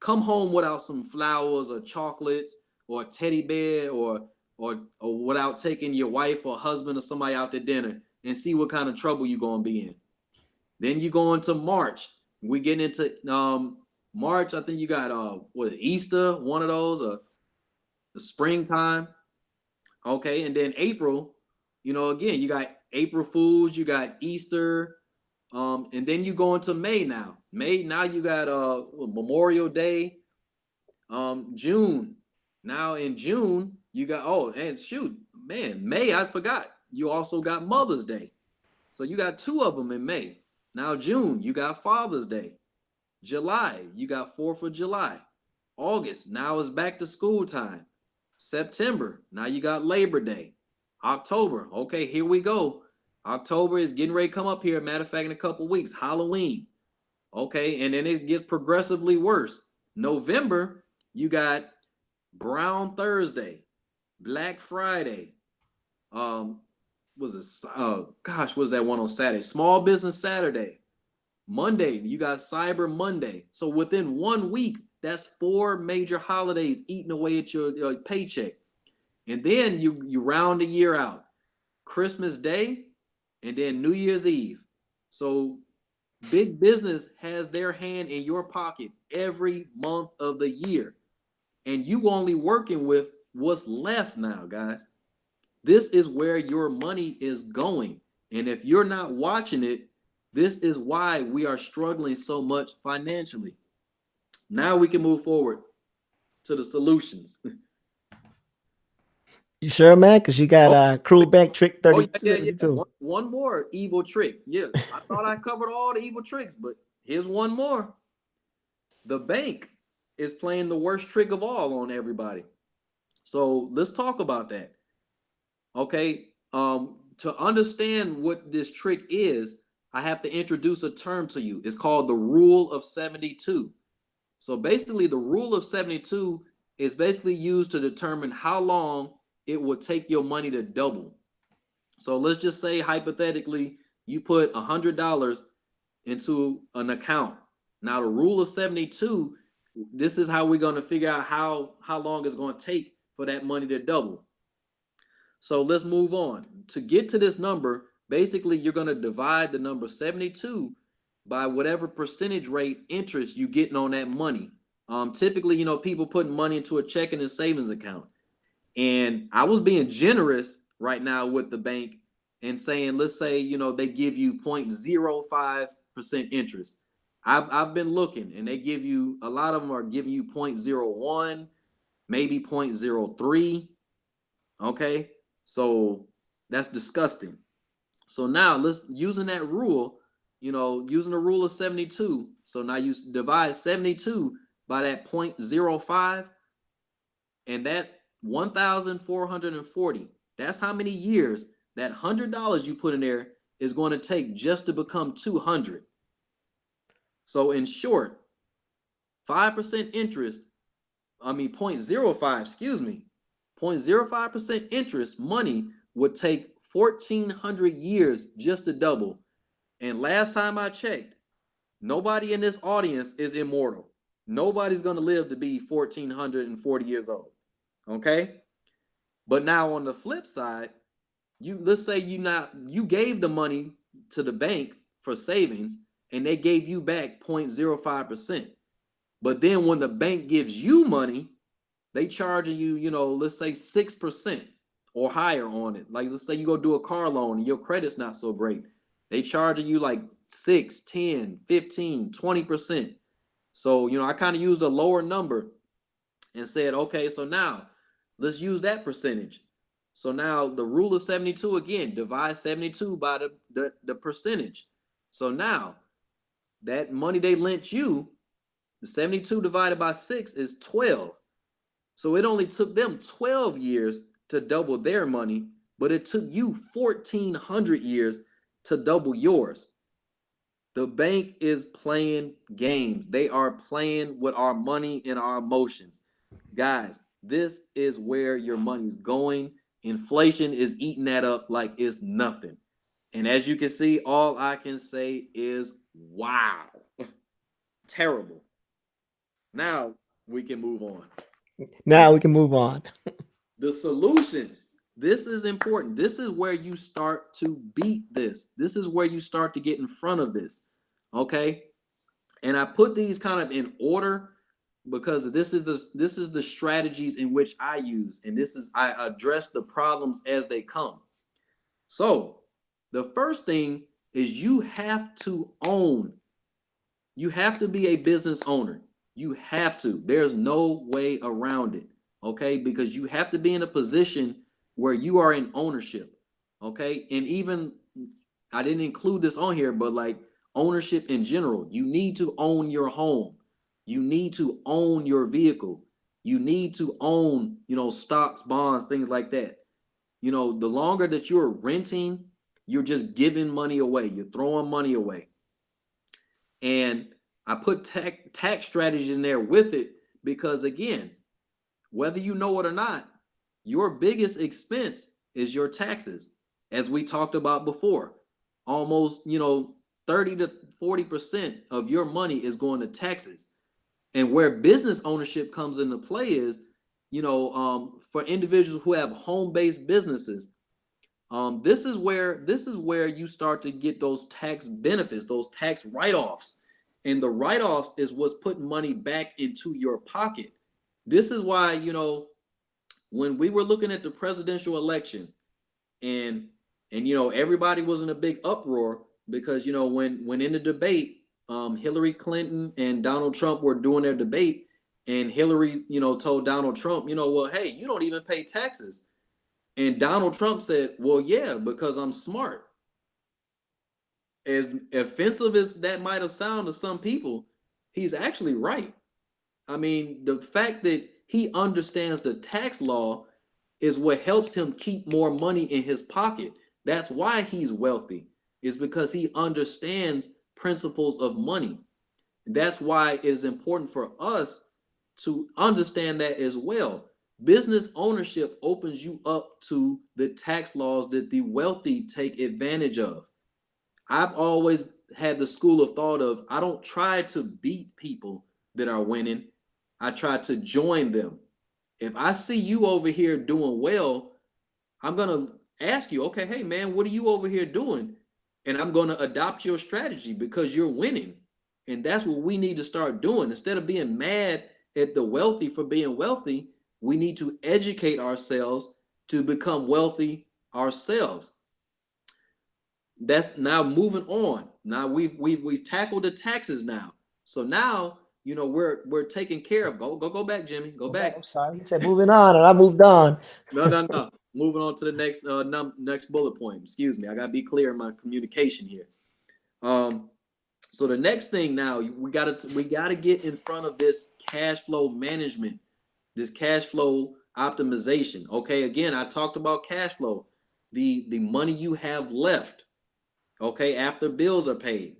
Come home without some flowers or chocolates or a teddy bear, or without taking your wife or husband or somebody out to dinner, and see what kind of trouble you're gonna be in. Then you go into March. We get into March. I think you got Easter, one of those, or the springtime. Okay, and then April, again, you got April Fools, you got Easter, and then you go into May now. May, now you got Memorial Day, June. Now in June, you got, oh, and shoot, man, May, I forgot. You also got Mother's Day. So you got two of them in May. Now June, you got Father's Day. July, you got 4th of July. August, now it's back to school time. September, now you got Labor Day. October, okay, here we go. October is getting ready to come up here. Matter of fact, in a couple weeks, Halloween. Okay, and then it gets progressively worse. November, you got Brown Thursday, Black Friday. Was it? Gosh, what was that one on Saturday? Small Business Saturday. Monday, you got Cyber Monday. So within 1 week, that's 4 major holidays eating away at your paycheck. And then you round the year out. Christmas Day, and then New Year's Eve. So big business has their hand in your pocket every month of the year. And you only working with what's left now, guys. This is where your money is going. And if you're not watching it, this is why we are struggling so much financially. Now we can move forward to the solutions. You sure, man? Because you got Cruel Bank Trick Oh, yeah. 32. One more evil trick. Yeah, I thought I covered all the evil tricks, but here's one more. The bank is playing the worst trick of all on everybody. So let's talk about that. Okay. To understand what this trick is, I have to introduce a term to you. It's called the Rule of 72. So basically, the Rule of 72 is basically used to determine how long it will take your money to double. So let's just say, hypothetically, you put $100 into an account. Now, the Rule of 72, this is how we're going to figure out how long it's going to take for that money to double. So let's move on. To get to this number, basically, you're going to divide the number 72 by whatever percentage rate interest you're getting on that money. Typically, people putting money into a checking and savings account. And I was being generous right now with the bank and saying, let's say, they give you 0.05% interest. I've been looking, and they give you, a lot of them are giving you 0.01, maybe 0.03. Okay. So that's disgusting. So now let's, using that rule, using the rule of 72. So now you divide 72 by that 0.05, and that 1,440. That's how many years that $100 you put in there is going to take just to become 200. So in short, 5% interest, 0.05, excuse me, 0.05% interest money would take 1,400 years just to double. And last time I checked, nobody in this audience is immortal. Nobody's going to live to be 1,440 years old. Okay? But now on the flip side, let's say you gave the money to the bank for savings and they gave you back 0.05%. But then when the bank gives you money, they charging you, let's say 6% or higher on it. Like, let's say you go do a car loan and your credit's not so great. They charging you like 6, 10, 15, 20%. So, I kind of used a lower number and said, okay, so now let's use that percentage. So now the rule of 72 again, divide 72 by the percentage. So now that money they lent you, the 72 divided by 6 is 12. So it only took them 12 years to double their money, but it took you 1,400 years to double yours. The bank is playing games. They are playing with our money and our emotions. Guys, this is where your money's going. Inflation is eating that up like it's nothing. And as you can see, all I can say is wow. Terrible. Now we can move on. Now we can move on. The solutions. This is important. This is where you start to beat this. This is where you start to get in front of this. Okay? And I put these kind of in order because this is the strategies in which I use, and I address the problems as they come. So the first thing is you have to own. You have to be a business owner. You have to. There's no way around it. Okay, because you have to be in a position where you are in ownership. Okay, and even I didn't include this on here, but like ownership in general, you need to own your home. You need to own your vehicle. You need to own, stocks, bonds, things like that. The longer that you're renting, you're just giving money away. You're throwing money away. And I put tax strategies in there with it because, again, whether you know it or not, your biggest expense is your taxes, as we talked about before. Almost, 30 to 40% of your money is going to taxes. And where business ownership comes into play is, for individuals who have home-based businesses, this is where you start to get those tax benefits, those tax write-offs. And the write-offs is what's putting money back into your pocket. This is why, when we were looking at the presidential election and everybody was in a big uproar because, when in the debate, Hillary Clinton and Donald Trump were doing their debate, and Hillary, told Donald Trump, well, hey, you don't even pay taxes. And Donald Trump said, well, yeah, because I'm smart. As offensive as that might have sounded to some people, he's actually right. I mean, the fact that he understands the tax law is what helps him keep more money in his pocket. That's why he's wealthy, is because he understands principles of money. That's why it is important for us to understand that as well. Business ownership opens you up to the tax laws that the wealthy take advantage of. I've always had the school of thought of I don't try to beat people that are winning. I try to join them. If I see you over here doing well, I'm going to ask you, okay, hey man, what are you over here doing? And I'm going to adopt your strategy because you're winning. And that's what we need to start doing. Instead of being mad at the wealthy for being wealthy, we need to educate ourselves to become wealthy ourselves. That's now moving on. Now we've tackled the taxes now. So now, we're taking care of. Go back, Jimmy. Go back. I'm sorry. You said moving on, and I moved on. No. Moving on to the next next bullet point. Excuse me. I gotta be clear in my communication here. So the next thing now, we gotta get in front of this cash flow management, this cash flow optimization. Okay, again, I talked about cash flow, the money you have left. Okay, after bills are paid.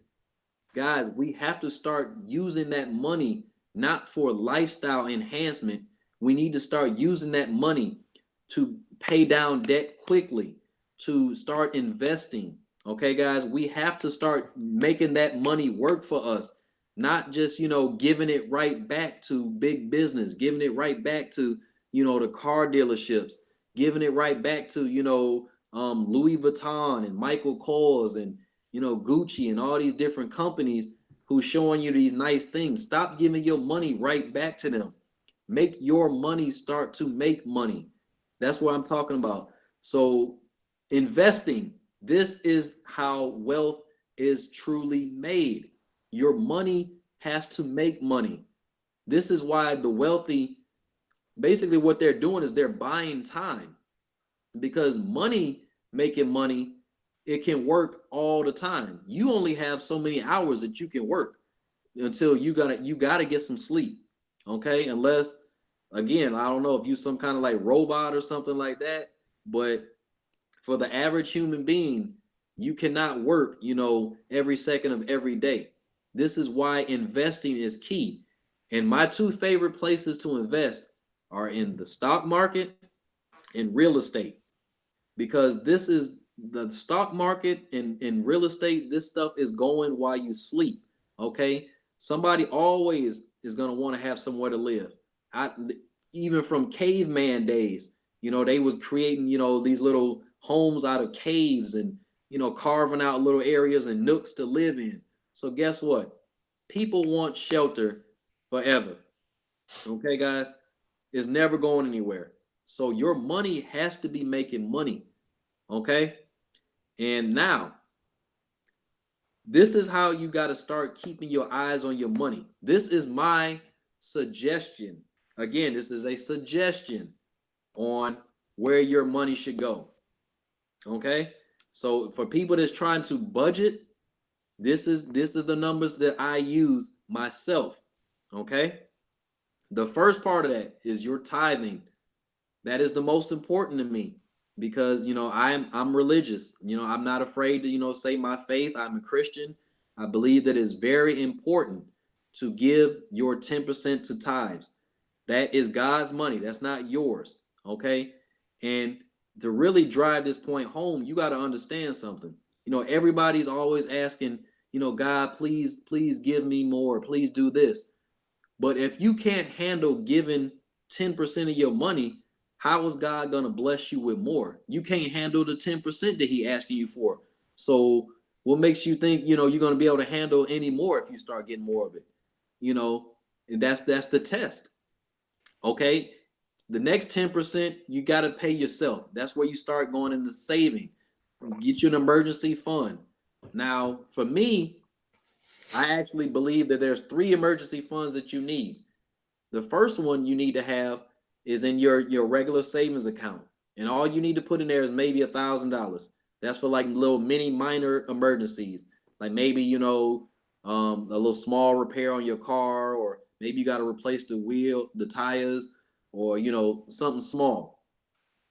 Guys, we have to start using that money not for lifestyle enhancement. We need to start using that money to pay down debt quickly, to start investing. Okay, guys, we have to start making that money work for us, not just, giving it right back to big business, giving it right back to, the car dealerships, giving it right back to, Louis Vuitton and Michael Kors and, Gucci and all these different companies who's showing you these nice things. Stop giving your money right back to them. Make your money start to make money. That's what I'm talking about. So, investing, this is how wealth is truly made. Your money has to make money. This is why the wealthy, basically, what they're doing is they're buying time, because money making money, it can work all the time. You only have so many hours that you can work until you gotta get some sleep. Okay, unless, again, I don't know if you some kind of like robot or something like that, but for the average human being, you cannot work, every second of every day. This is why investing is key. And my two favorite places to invest are in the stock market and real estate, because this is the stock market and real estate. This stuff is going while you sleep. Okay, somebody always is going to want to have somewhere to live. I Even from caveman days, they was creating, these little homes out of caves and, carving out little areas and nooks to live in. So guess what? People want shelter forever. Okay, guys, it's never going anywhere. So your money has to be making money. Okay. And now, this is how you got to start keeping your eyes on your money. This is my suggestion. Again, this is a suggestion on where your money should go. Okay. So for people that's trying to budget, this is the numbers that I use myself. Okay. The first part of that is your tithing. That is the most important to me, because I'm religious. I'm not afraid to say my faith. I'm a Christian. I believe that it's very important to give your 10% to tithes. That is God's money. That's not yours. Okay. And to really drive this point home, you got to understand something. Everybody's always asking, God, please give me more. Please do this. But if you can't handle giving 10% of your money, how is God going to bless you with more? You can't handle the 10% that he asking you for. So what makes you think, you're going to be able to handle any more if you start getting more of it? And that's the test. Okay? The next 10%, you got to pay yourself. That's where you start going into saving. Get you an emergency fund. Now, for me, I actually believe that there's 3 emergency funds that you need. The first one you need to have is in your regular savings account, and all you need to put in there is maybe $1,000. That's for like little mini minor emergencies, like maybe a little small repair on your car, or maybe you got to replace the tires, or something small.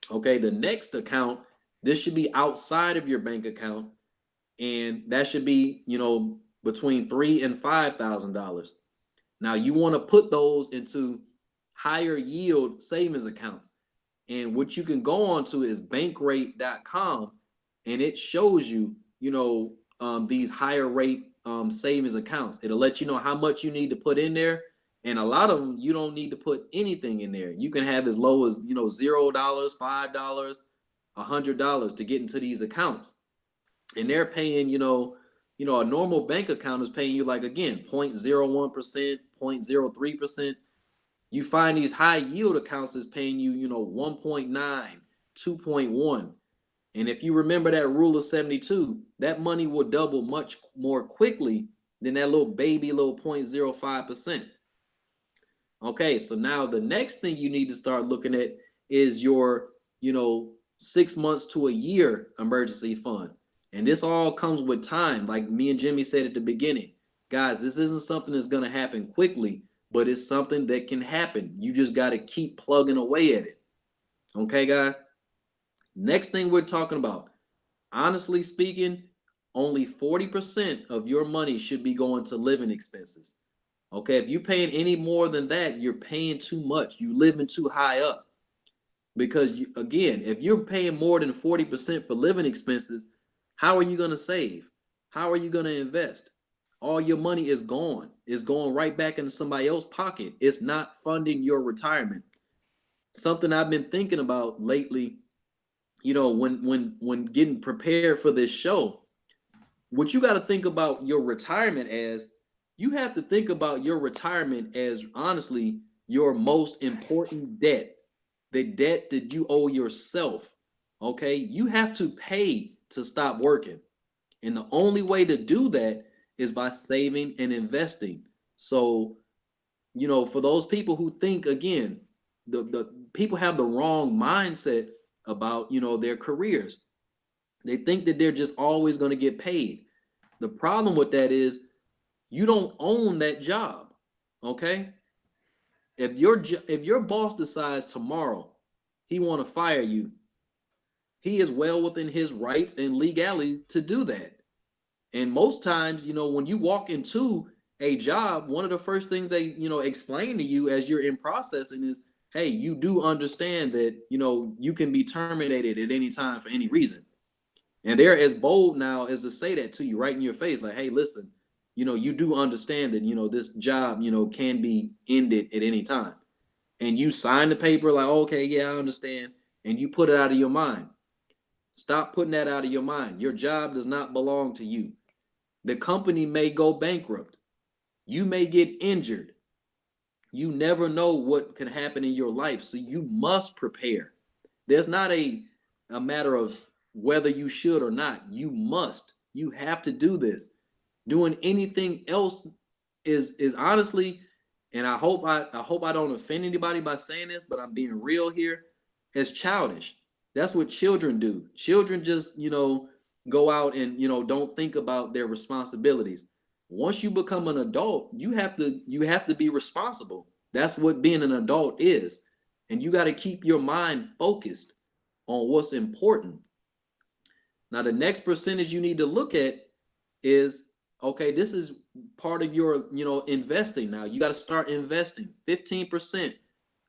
Okay, the next account, this should be outside of your bank account, and that should be between $3,000 and $5,000. Now you want to put those into higher yield savings accounts. And what you can go on to is bankrate.com, and it shows you, these higher rate savings accounts. It'll let you know how much you need to put in there. And a lot of them, you don't need to put anything in there. You can have as low as, $0, $5, $100 to get into these accounts. And they're paying, a normal bank account is paying you, like, again, 0.01%, 0.03%. You find these high yield accounts that's paying you, 1.9, 2.1. And if you remember that rule of 72, that money will double much more quickly than that little baby little 0.05%. Okay, so now the next thing you need to start looking at is your, 6 months to a year emergency fund. And this all comes with time. Like me and Jimmy said at the beginning, guys, this isn't something that's going to happen quickly, but it's something that can happen. You just got to keep plugging away at it. Okay, guys? Next thing we're talking about, honestly speaking, only 40% of your money should be going to living expenses. Okay, if you're paying any more than that, you're paying too much. You're living too high up. Because again, if you're paying more than 40% for living expenses, How are you going to save? How are you going to invest? All your money is gone. It's going right back into somebody else's pocket. It's not funding your retirement. Something I've been thinking about lately, when getting prepared for this show, what you got to think about your retirement as, you have to think about your retirement as honestly your most important debt, the debt that you owe yourself. Okay, you have to pay to stop working, and the only way to do that is by saving and investing. So, for those people who think, again, the people have the wrong mindset about their careers. They think that they're just always going to get paid. The problem with that is you don't own that job. Okay? If your boss decides tomorrow he want to fire you, he is well within his rights and legality to do that. And most times, when you walk into a job, one of the first things they, explain to you as you're in processing is, hey, you do understand that, you can be terminated at any time for any reason. And they're as bold now as to say that to you right in your face, like, hey, listen, you do understand that, this job, can be ended at any time. And you sign the paper like, okay, yeah, I understand. And you put it out of your mind. Stop putting that out of your mind. Your job does not belong to you. The company may go bankrupt. You may get injured. You never know what can happen in your life. So you must prepare. There's not a matter of whether you should or not. You must. You have to do this. Doing anything else is honestly, and I hope I don't offend anybody by saying this, but I'm being real here. It's childish. That's what children do. Children just, go out and, don't think about their responsibilities. Once you become an adult, you have to be responsible. That's what being an adult is. And you got to keep your mind focused on what's important. Now, the next percentage you need to look at is, okay, this is part of your, investing. Now, you got to start investing. 15%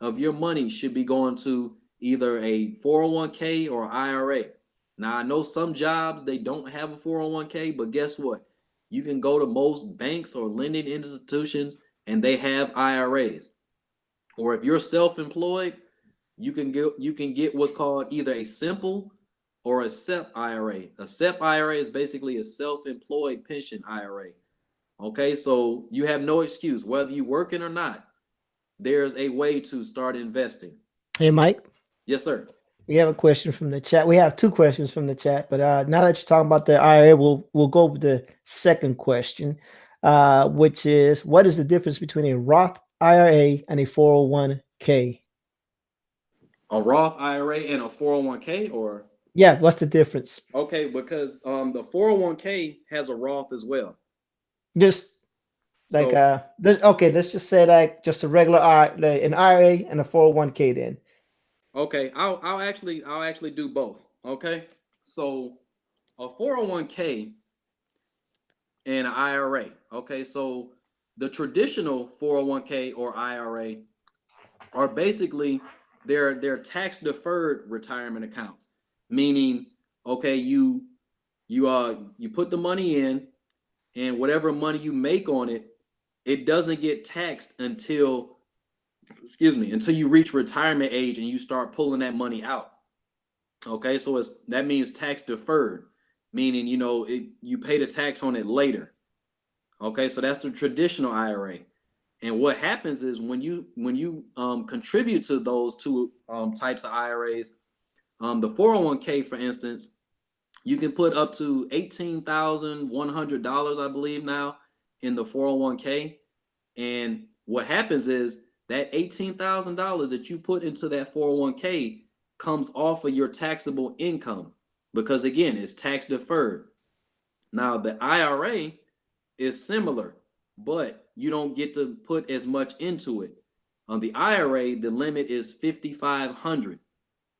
of your money should be going to either a 401k or IRA. Now, I know some jobs, they don't have a 401k, but guess what? You can go to most banks or lending institutions and they have IRAs. Or if you're self-employed, you can get what's called either a simple or a SEP IRA. A SEP IRA is basically a self-employed pension IRA. Okay, so you have no excuse whether you're working or not. There's a way to start investing. Hey, Mike. Yes, sir. We have a question from the chat. We have two questions from the chat, but now that you're talking about the IRA, we'll go with the second question, which is, what is the difference between a Roth IRA and a 401k? A Roth IRA and a 401k, or Yeah, what's the difference? okay, because the 401k has a Roth as well. Just like So okay, let's just say like just a regular an IRA and a 401k then. okay, I'll actually do both. Okay, so a 401k and an IRA. Okay, so the traditional 401k or IRA are basically they're tax deferred retirement accounts, meaning okay, you put the money in, and whatever money you make on it, it doesn't get taxed until you reach retirement age and you start pulling that money out. Okay, so that means tax deferred, meaning you pay the tax on it later. Okay, so that's the traditional IRA. And what happens is when you contribute to those two types of IRAs, the 401k, for instance, you can put up to $18,100, I believe now, in the 401k. And what happens is that $18,000 that you put into that 401k comes off of your taxable income because, again, it's tax deferred. Now, the IRA is similar, but you don't get to put as much into it. On the IRA, the limit is $5,500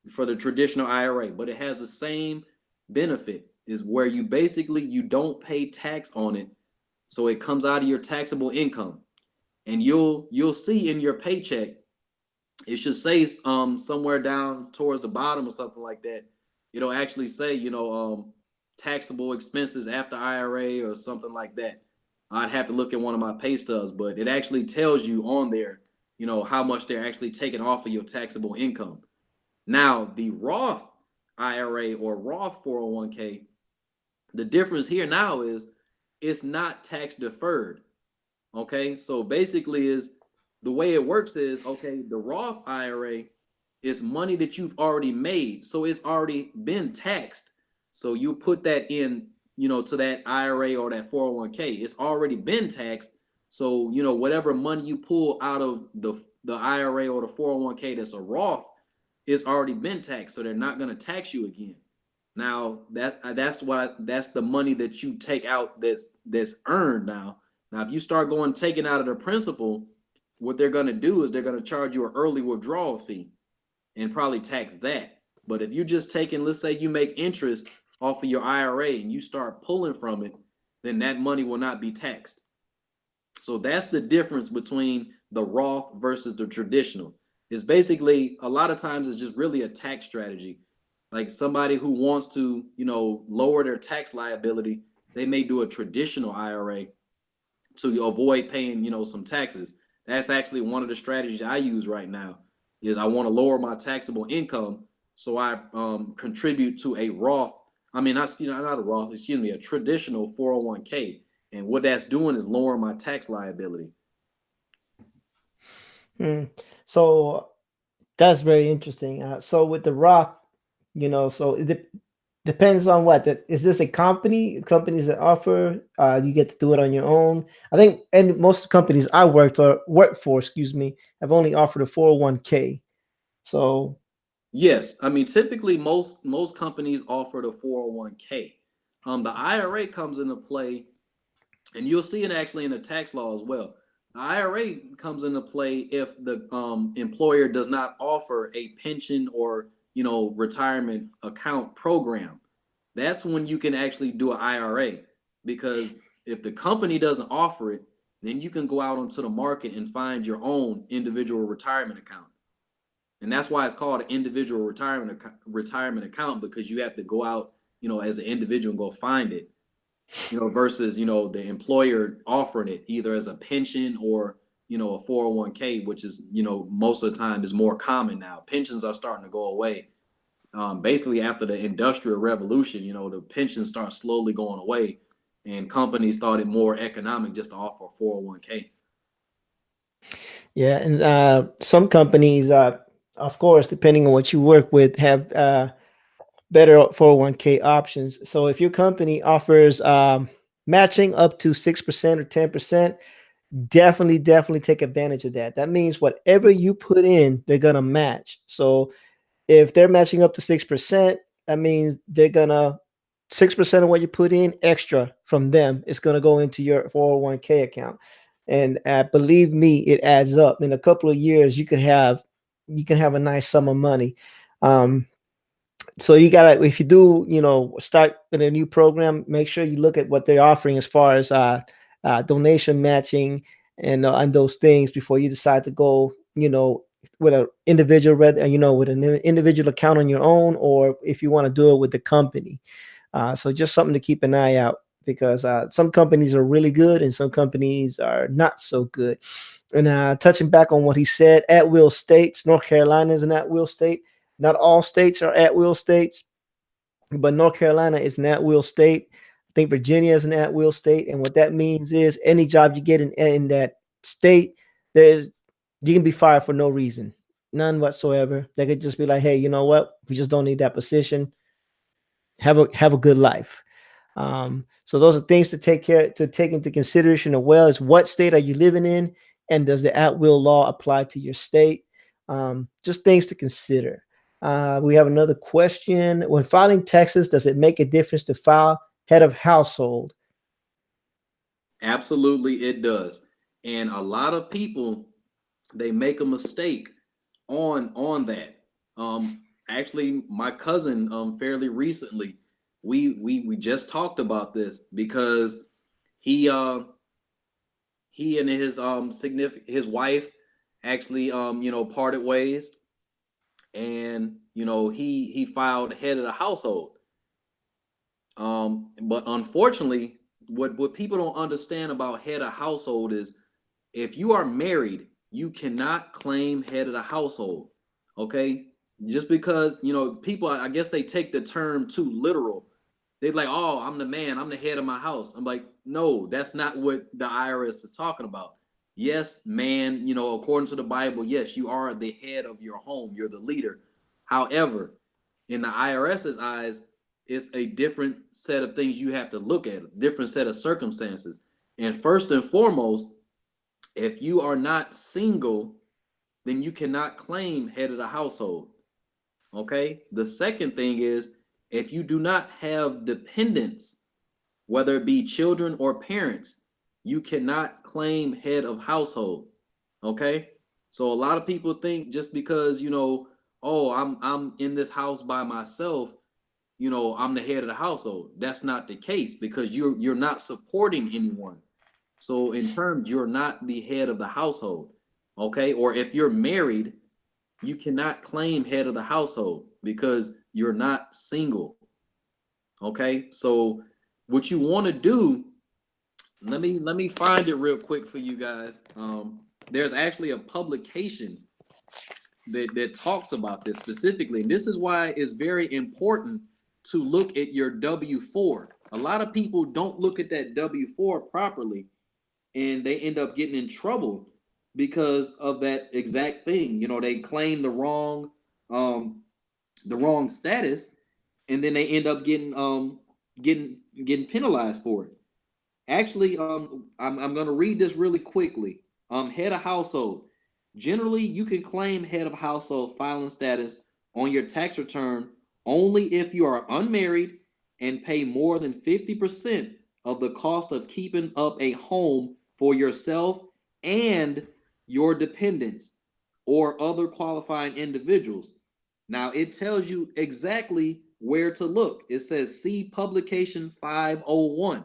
for the traditional IRA, but it has the same benefit, is where you don't pay tax on it, so it comes out of your taxable income. And you'll see in your paycheck, it should say somewhere down towards the bottom or something like that. It'll actually say taxable expenses after IRA or something like that. I'd have to look at one of my pay stubs, but it actually tells you on there, how much they're actually taking off of your taxable income. Now, the Roth IRA or Roth 401k, the difference here now is it's not tax deferred. Okay, so basically is the way it works is, okay, the Roth IRA is money that you've already made, so it's already been taxed. So you put that in, to that IRA or that 401k, it's already been taxed. So whatever money you pull out of the IRA or the 401k that's a Roth, it's already been taxed, so they're not going to tax you again. Now that's the money that you take out that's earned now. Now, if you start taking out of the principal, what they're going to do is they're going to charge you an early withdrawal fee and probably tax that. But if you're just taking, let's say you make interest off of your IRA and you start pulling from it, then that money will not be taxed. So that's the difference between the Roth versus the traditional. It's basically, a lot of times it's just really a tax strategy. Like somebody who wants to, lower their tax liability, they may do a traditional IRA to avoid paying, some taxes. That's actually one of the strategies I use right now. Is I want to lower my taxable income, so I contribute to a Roth. I mean, not a Roth. Excuse me, a traditional 401k. And what that's doing is lowering my tax liability. So that's very interesting. So with the Roth, so it depends on what. Is this a companies that offer? You get to do it on your own. I think, and most companies I worked for, excuse me, have only offered a 401k. So yes, I mean typically most companies offer the 401k. The IRA comes into play, and you'll see it actually in the tax law as well. The IRA comes into play if the employer does not offer a pension or retirement account program. That's when you can actually do an IRA, because if the company doesn't offer it, then you can go out onto the market and find your own individual retirement account. And that's why it's called an individual retirement account, because you have to go out, as an individual and go find it, versus, the employer offering it either as a pension or, a 401k, which is, most of the time is more common now. Pensions are starting to go away. Basically after the Industrial Revolution, the pensions start slowly going away, and companies thought it more economic just to offer a 401k. yeah, and some companies, of course, depending on what you work with, have better 401k options. So if your company offers matching up to 6% or 10%, definitely take advantage of that. That means whatever you put in, they're gonna match. So if they're matching up to 6%, that means they're gonna 6% of what you put in extra from them is gonna go into your 401k account. And believe me, it adds up. In a couple of years, you can have a nice sum of money. Um, so you gotta, if you do, start in a new program, make sure you look at what they're offering as far as donation matching and those things before you decide to go, with an individual with an individual account on your own, or if you want to do it with the company. So just something to keep an eye out, because some companies are really good and some companies are not so good. And touching back on what he said, at will states, North Carolina is an at will state. Not all states are at will states, but North Carolina is an at will state. I think Virginia is an at will state. And what that means is any job you get in that state, you can be fired for no reason, none whatsoever. They could just be like, hey, you know what? We just don't need that position. Have a good life. So those are things to take into consideration as well, as what state are you living in, and does the at will law apply to your state? Just things to consider. We have another question. When filing taxes, does it make a difference to file head of household? Absolutely, it does. And a lot of people, they make a mistake on that. Actually, my cousin, fairly recently, we just talked about this, because he and his significant his wife actually parted ways, and he filed head of the household. But unfortunately, what people don't understand about head of household is if you are married, you cannot claim head of the household. Okay, just because people, I guess they take the term too literal. They're like, oh, I'm the man, I'm the head of my house. I'm like, no, that's not what the IRS is talking about. Yes, man, according to the Bible, yes, you are the head of your home, you're the leader. However, in the IRS's eyes, it's a different set of things you have to look at, a different set of circumstances. And first and foremost, if you are not single, then you cannot claim head of the household. Okay. The second thing is if you do not have dependents, whether it be children or parents, you cannot claim head of household. Okay. So a lot of people think just because, oh, I'm in this house by myself, I'm the head of the household. That's not the case because you're not supporting anyone. So in terms, you're not the head of the household. Okay. Or if you're married, you cannot claim head of the household because you're not single. Okay. So what you want to do, let me find it real quick for you guys. There's actually a publication that talks about this specifically. And this is why it's very important to look at your W-4. A lot of people don't look at that W-4 properly and they end up getting in trouble because of that exact thing. They claim the wrong status, and then they end up getting penalized for it. Actually, I'm gonna read this really quickly. Head of household. Generally, you can claim head of household filing status on your tax return only if you are unmarried and pay more than 50% of the cost of keeping up a home for yourself and your dependents or other qualifying individuals. Now, it tells you exactly where to look. It says see publication 501.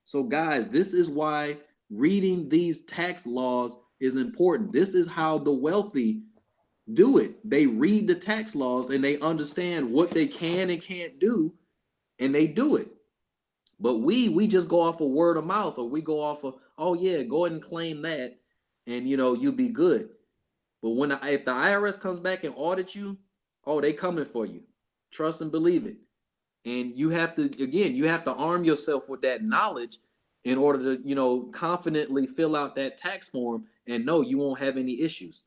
So, guys, this is why reading these tax laws is important. This is how the wealthy do it. They read the tax laws and they understand what they can and can't do, and they do it. But we just go off of word of mouth, or we go off of, oh yeah, go ahead and claim that, and you'll be good. But if the IRS comes back and audit you, oh, they coming for you. Trust and believe it. And you have to arm yourself with that knowledge in order to confidently fill out that tax form and know you won't have any issues.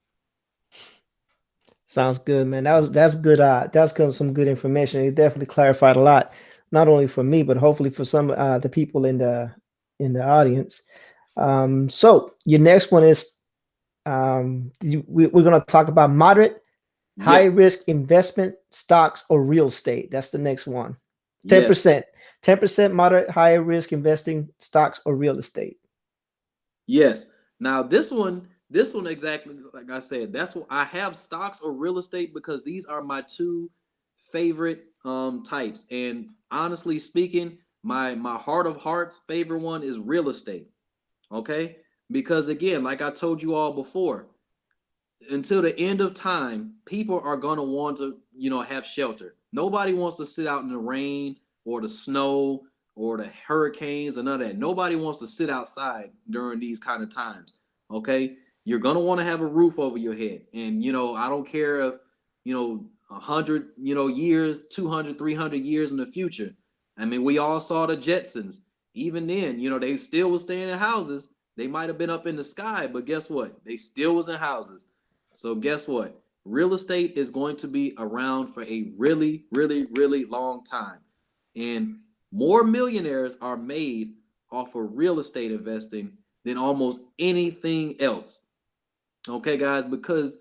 Sounds good, man. That's good. That's some good information. It definitely clarified a lot, not only for me, but hopefully for some the people in the audience. So your next one is we're going to talk about moderate, high Yep. risk investment stocks or real estate. That's the next one. Yes. 10%, 10% moderate, high risk investing stocks or real estate. Yes. Now this one exactly like I said, that's what I have, stocks or real estate, because these are my two favorite types. And honestly speaking, my heart of hearts favorite one is real estate. Okay? Because again, like I told you all before, until the end of time, people are going to want to, have shelter. Nobody wants to sit out in the rain or the snow or the hurricanes or none of that. Nobody wants to sit outside during these kind of times. Okay. You're going to want to have a roof over your head. And, I don't care if, 100, years, 200, 300 years in the future. I mean, we all saw the Jetsons. Even then, they still was staying in houses. They might have been up in the sky, but guess what? They still was in houses. So guess what? Real estate is going to be around for a really, really, really long time. And more millionaires are made off of real estate investing than almost anything else. Okay, guys, because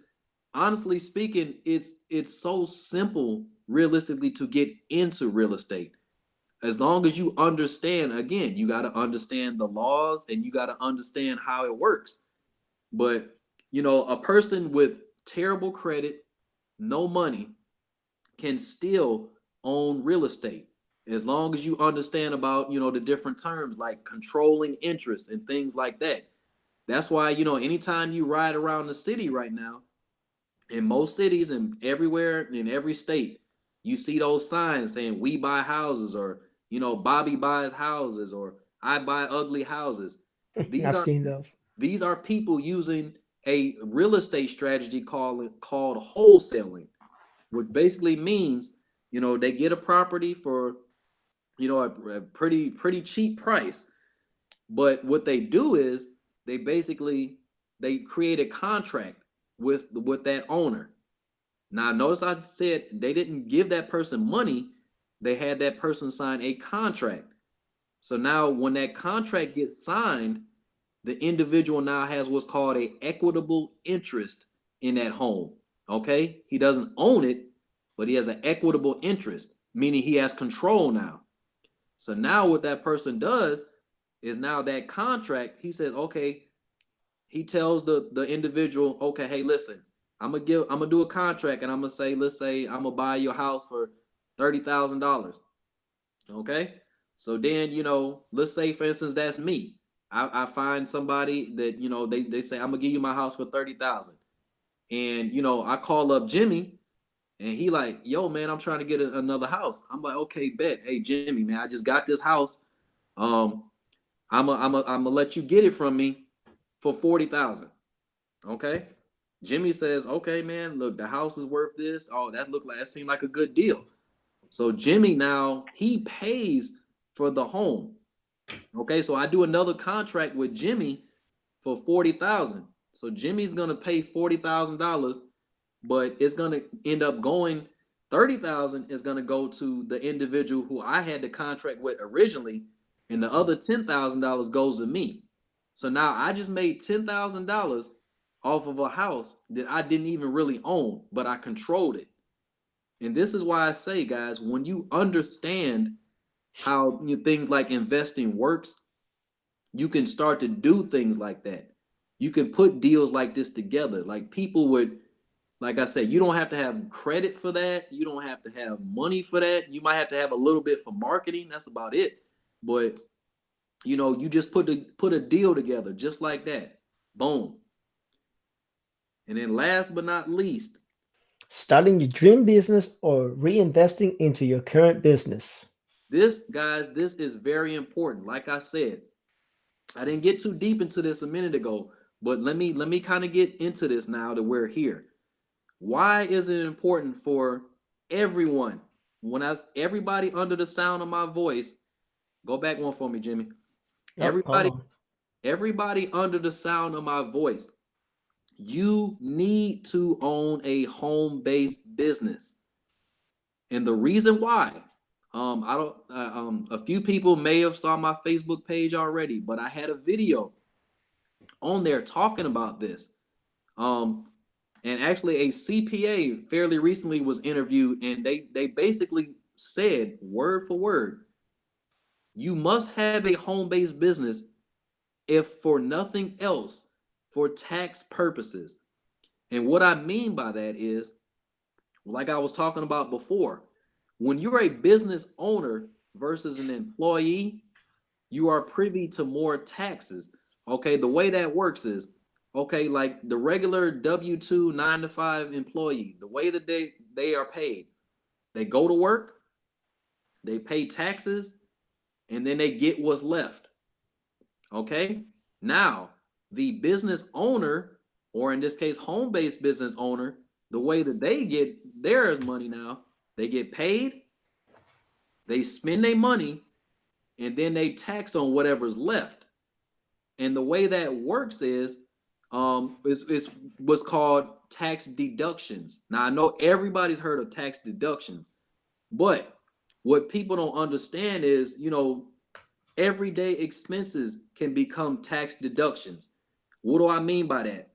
honestly speaking, it's so simple realistically to get into real estate. As long as you understand, again, you got to understand the laws and you got to understand how it works. But a person with terrible credit, no money, can still own real estate as long as you understand about the different terms like controlling interest and things like that. That's why anytime you ride around the city right now, in most cities and everywhere in every state, you see those signs saying we buy houses, or Bobby buys houses or I buy ugly houses. These I've are seen those. these are people using a real estate strategy called wholesaling, which basically means, they get a property for, a pretty cheap price. But what they do is they basically they create a contract with that owner. Now, notice I said they didn't give that person money. They had that person sign a contract. So now when that contract gets signed, the individual now has what's called a equitable interest in that home. Okay? He doesn't own it, but he has an equitable interest, meaning he has control now. So now what that person does is now that contract, he says, okay, he tells the individual, okay, hey, listen, I'm gonna do a contract and I'm gonna say, let's say I'm gonna buy your house for $30,000. Okay. So then, let's say for instance, that's me. I find somebody that, they say, I'm gonna give you my house for 30,000. And, I call up Jimmy and he like, yo, man, I'm trying to get another house. I'm like, okay, bet. Hey, Jimmy, man, I just got this house. Um, I'm gonna let you get it from me for 40,000. Okay. Jimmy says, okay, man, look, the house is worth this. Oh, that seemed like a good deal. So Jimmy now he pays for the home. Okay, so I do another contract with Jimmy for 40,000. So Jimmy's gonna pay $40,000, but it's gonna end up going 30,000 is gonna go to the individual who I had the contract with originally, and the other $10,000 goes to me. So now I just made $10,000 off of a house that I didn't even really own, but I controlled it. And this is why I say, guys, when you understand how things like investing works, you can start to do things like that. You can put deals like this together. Like people would, like I said, you don't have to have credit for that. You don't have to have money for that. You might have to have a little bit for marketing. That's about it. But you just put a deal together just like that. Boom. And then last but not least, Starting your dream business or reinvesting into your current business. this is very important. Like I said, I didn't get too deep into this a minute ago, but let me kind of get into this now that we're here. Why is it important for everyone? Everybody under the sound of my voice, go back one for me, Jimmy. Oh, hold Everybody, on. everybody under the sound of my voice, you need to own a home-based business. And the reason why, I don't, a few people may have saw my Facebook page already, but I had a video on there talking about this. Um, and actually, a CPA fairly recently was interviewed, and they basically said word for word, you must have a home-based business if for nothing else, for tax purposes. And what I mean by that is, like I was talking about before, when you're a business owner versus an employee, you are privy to more taxes. Okay, the way that works is, okay, like the regular W-2 9 to 5 employee, the way that they are paid, they go to work, they pay taxes, and then they get what's left. Okay, now the business owner, or in this case, home-based business owner, the way that they get their money now, they get paid, they spend their money, and then they tax on whatever's left. And the way that works is what's called tax deductions. Now I know everybody's heard of tax deductions, but what people don't understand is, everyday expenses can become tax deductions. What do I mean by that?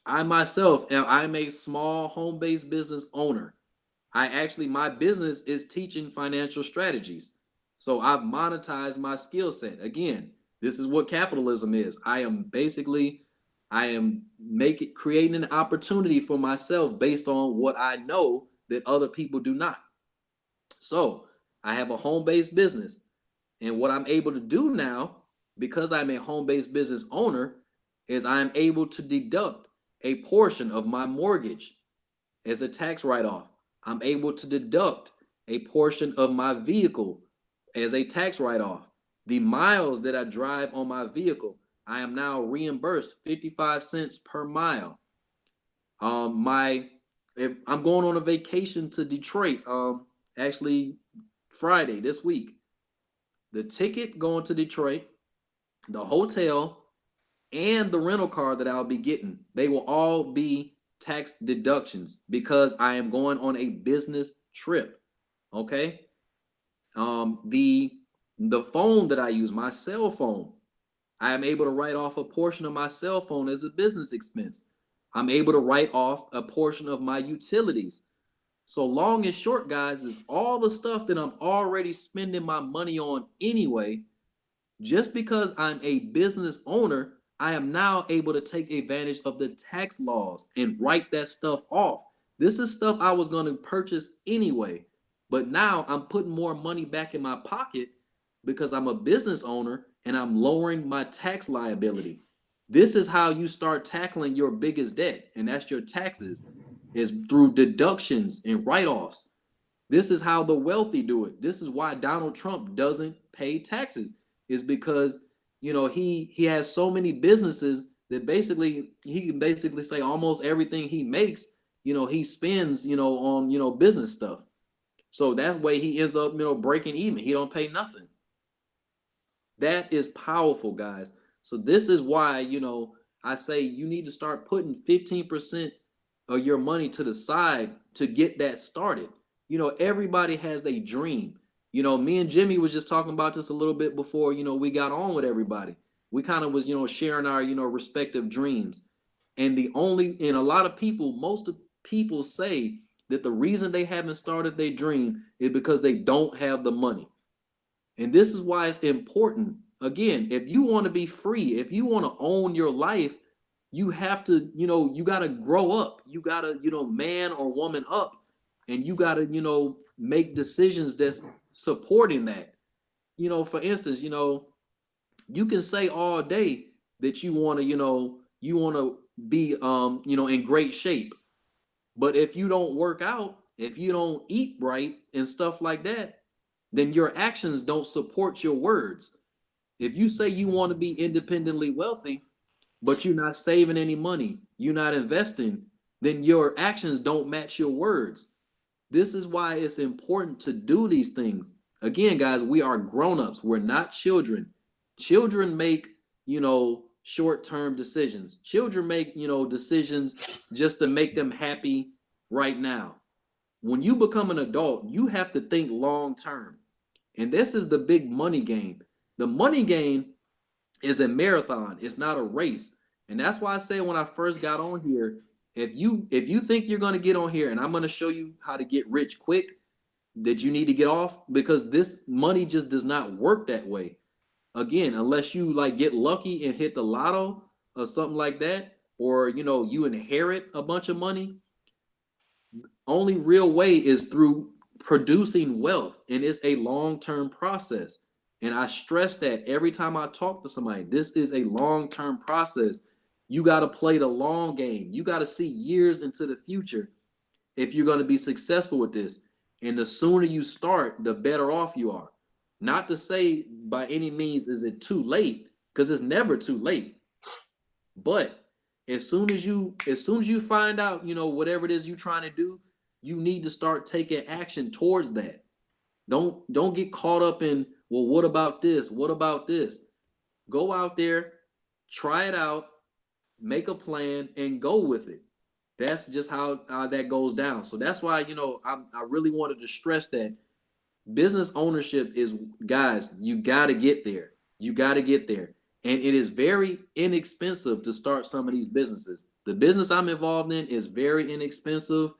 I myself I'm a small home-based business owner. My business is teaching financial strategies. So I've monetized my skill set. Again, this is what capitalism is. I am making creating an opportunity for myself based on what I know that other people do not. So I have a home-based business. And what I'm able to do now, because I'm a home-based business owner, is I'm able to deduct a portion of my mortgage as a tax write-off. I'm able to deduct a portion of my vehicle as a tax write-off. The miles that I drive on my vehicle, I am now reimbursed 55 cents per mile. My if I'm going on a vacation to Detroit, actually Friday this week. The ticket going to Detroit, the hotel, and the rental car that I'll be getting, they will all be tax deductions because I am going on a business trip. Okay. The phone that I use, my cell phone, I am able to write off a portion of my cell phone as a business expense. I'm able to write off a portion of my utilities. So long and short, guys, is all the stuff that I'm already spending my money on anyway. Just because I'm a business owner, I am now able to take advantage of the tax laws and write that stuff off. This is stuff I was going to purchase anyway, but now I'm putting more money back in my pocket because I'm a business owner and I'm lowering my tax liability. This is how you start tackling your biggest debt, and that's your taxes, is through deductions and write-offs. This is how the wealthy do it. This is why Donald Trump doesn't pay taxes, is because he has so many businesses that basically he can basically say almost everything he makes, he spends, on business stuff. So that way he ends up, breaking even. He don't pay nothing. That is powerful, guys. So this is why, I say you need to start putting 15% of your money to the side to get that started. Everybody has a dream. Me and Jimmy was just talking about this a little bit before, we got on with everybody. We kind of was, sharing our, respective dreams. And a lot of people, most of people say that the reason they haven't started their dream is because they don't have the money. And this is why it's important. Again, if you want to be free, if you want to own your life, you have to, you got to grow up. You got to, man or woman up. And you got to, make decisions that's supporting that. For instance, you can say all day that you want to, you want to be, in great shape. But if you don't work out, if you don't eat right and stuff like that, then your actions don't support your words. If you say you want to be independently wealthy, but you're not saving any money, you're not investing, then your actions don't match your words. This is why it's important to do these things. Again, guys, we are grown-ups. We're not children. Children make, short-term decisions. Children make, decisions just to make them happy right now. When you become an adult, you have to think long-term. And this is the big money game. The money game is a marathon. It's not a race. And that's why I say when I first got on here, if you think you're going to get on here and I'm going to show you how to get rich quick, that you need to get off, because this money just does not work that way. Again, unless you like get lucky and hit the lotto or something like that, or you inherit a bunch of money, only real way is through producing wealth, and it's a long-term process. And I stress that every time I talk to somebody. This is a long-term process. You got to play the long game. You got to see years into the future if you're going to be successful with this. And the sooner you start, the better off you are. Not to say by any means is it too late, because it's never too late. But as soon as you find out, whatever it is you're trying to do, you need to start taking action towards that. Don't get caught up in, well, what about this? What about this? Go out there, try it out, make a plan, and go with it. That's just how that goes down. So that's why, I really wanted to stress that business ownership is, guys, you got to get there. You got to get there. And it is very inexpensive to start some of these businesses. The business I'm involved in is very inexpensive,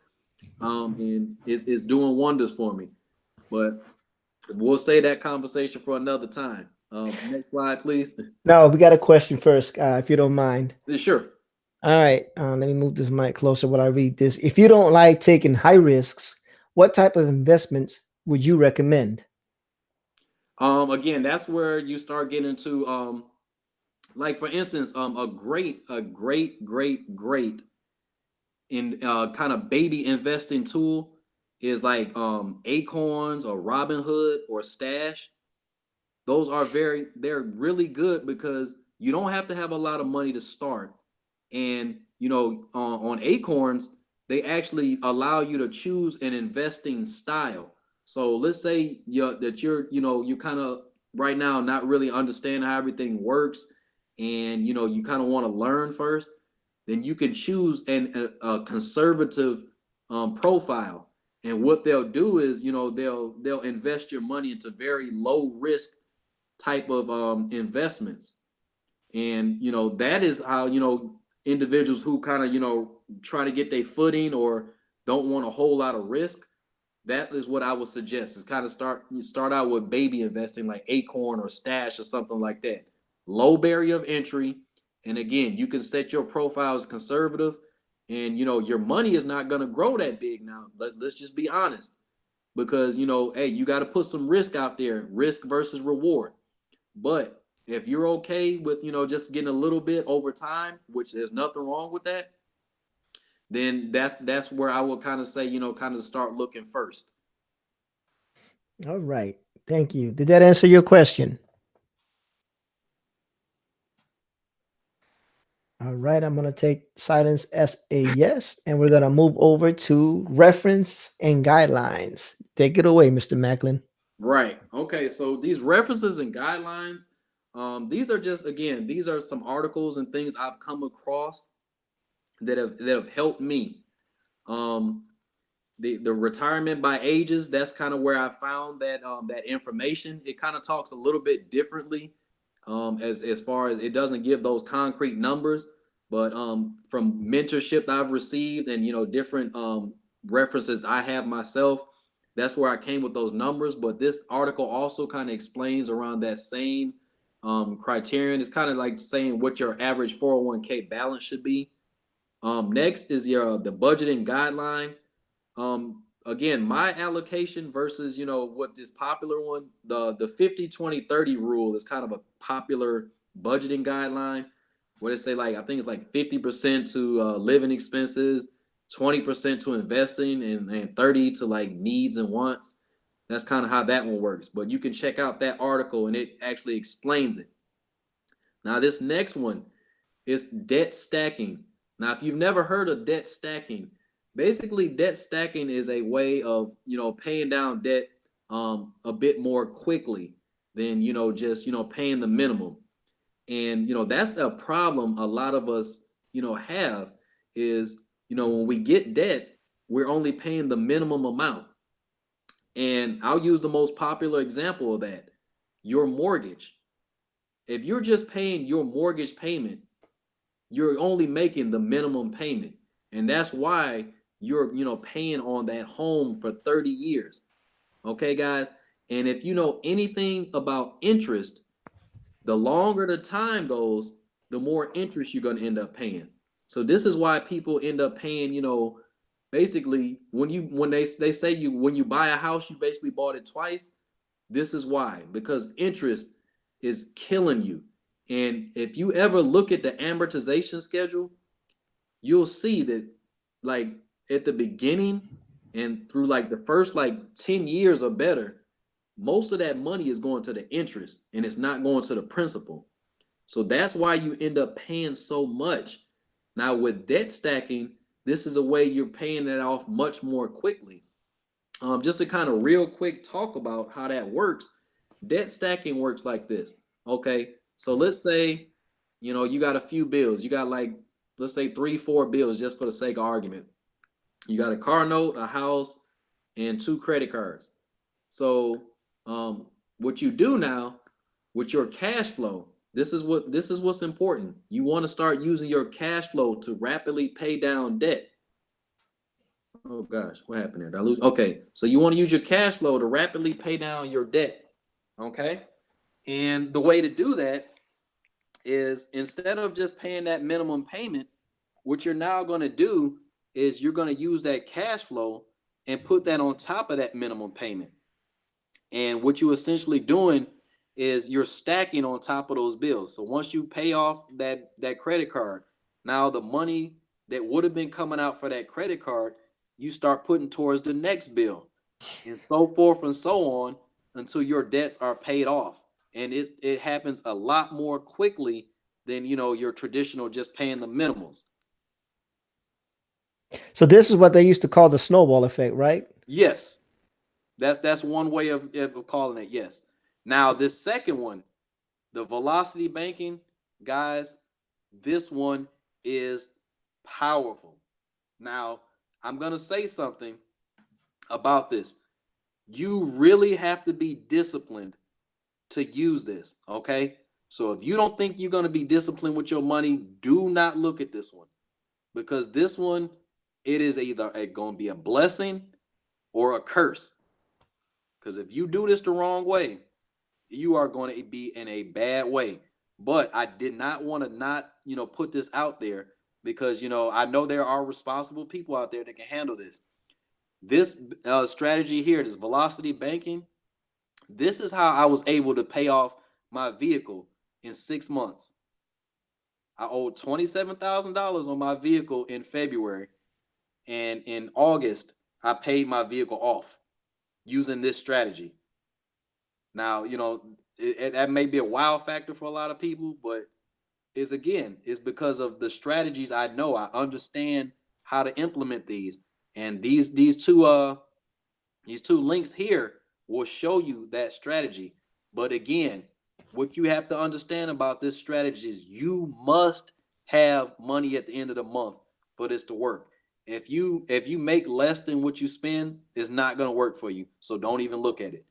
and is doing wonders for me. But we'll save that conversation for another time. Next slide, please. No, we got a question first, if you don't mind. Sure. All right, let me move this mic closer while I read this. If you don't like taking high risks, what type of investments would you recommend? Again, that's where you start getting into, like for instance, a great in kind of baby investing tool is like Acorns or Robinhood or Stash. those are they're really good because you don't have to have a lot of money to start. And on Acorns, they actually allow you to choose an investing style. So let's say that you're kind of right now not really understanding how everything works, and you kind of want to learn first. Then you can choose a conservative profile. And what they'll do is, they'll invest your money into very low risk type of investments. And that is how individuals who kind of try to get their footing or don't want a whole lot of risk, that is what I would suggest, is kind of start out with baby investing like Acorn or Stash or something like that. Low barrier of entry. And again, you can set your profile as conservative, and your money is not going to grow that big. Now let's just be honest, because hey, you got to put some risk out there, risk versus reward. But if you're okay with just getting a little bit over time, which there's nothing wrong with that, then that's where I would kind of say kind of start looking first. All right. Thank you. Did that answer your question? All right. I'm going to take silence as a yes, and we're going to move over to reference and guidelines. Take it away, Mr. Macklin. Right. Okay. So these references and guidelines, these are just, again, these are some articles and things I've come across that have helped me. Um, the retirement by ages, that's kind of where I found that information. It kind of talks a little bit differently, as far as it doesn't give those concrete numbers, but from mentorship that I've received and different references I have myself, that's where I came with those numbers. But this article also kind of explains around that same criterion. It's kind of like saying what your average 401k balance should be. Next is the budgeting guideline. Again, my allocation versus what this popular one, the 50-20-30 rule, is kind of a popular budgeting guideline where they say, like, I think it's like 50% to living expenses, 20% to investing, and 30 to like needs and wants. That's kind of how that one works. But you can check out that article and it actually explains it. Now this next one is debt stacking. Now, if you've never heard of debt stacking, basically debt stacking is a way of paying down debt a bit more quickly than just paying the minimum. And that's a problem a lot of us have, is when we get debt, we're only paying the minimum amount. And I'll use the most popular example of that: your mortgage. If you're just paying your mortgage payment, you're only making the minimum payment. And that's why you're paying on that home for 30 years. Okay, guys? And if you know anything about interest, the longer the time goes, the more interest you're going to end up paying. So this is why people end up paying, basically when they say when you buy a house, you basically bought it twice. This is why, because interest is killing you. And if you ever look at the amortization schedule, you'll see that, like, at the beginning and through like the first like 10 years or better, most of that money is going to the interest and it's not going to the principal. So that's why you end up paying so much. Now with debt stacking, this is a way you're paying that off much more quickly. Just to kind of real quick talk about how that works, debt stacking works like this. Okay, so let's say you got a few bills. You got, like, let's say 3-4 bills, just for the sake of argument. You got a car note, a house, and 2 credit cards. So what you do now with your cash flow, this is what's important. You want to start using your cash flow to rapidly pay down debt. Oh gosh, what happened there? Did I lose? Okay, so you want to use your cash flow to rapidly pay down your debt. Okay, and the way to do that is, instead of just paying that minimum payment, what you're now going to do is you're going to use that cash flow and put that on top of that minimum payment. And what you're essentially doing is you're stacking on top of those bills. So once you pay off that credit card, now the money that would have been coming out for that credit card, you start putting towards the next bill, and so forth and so on, until your debts are paid off. and it happens a lot more quickly than your traditional just paying the minimums. So this is what they used to call the snowball effect, right? Yes, that's one way of calling it. Yes. Now this second one, the velocity banking, guys, this one is powerful. Now, I'm going to say something about this. You really have to be disciplined to use this, okay? So if you don't think you're going to be disciplined with your money, do not look at this one, because this one, it is either going to be a blessing or a curse. Because if you do this the wrong way, you are going to be in a bad way. But I did not want to not, put this out there, because, I know there are responsible people out there that can handle this. This strategy here, this velocity banking, this is how I was able to pay off my vehicle in 6 months. I owed $27,000 on my vehicle in February, and in August, I paid my vehicle off using this strategy. Now, that may be a wow factor for a lot of people, but it's because of the strategies I know. I understand how to implement these, and these two links here will show you that strategy. But again, what you have to understand about this strategy is you must have money at the end of the month for this to work. If you make less than what you spend, it's not going to work for you. So don't even look at it.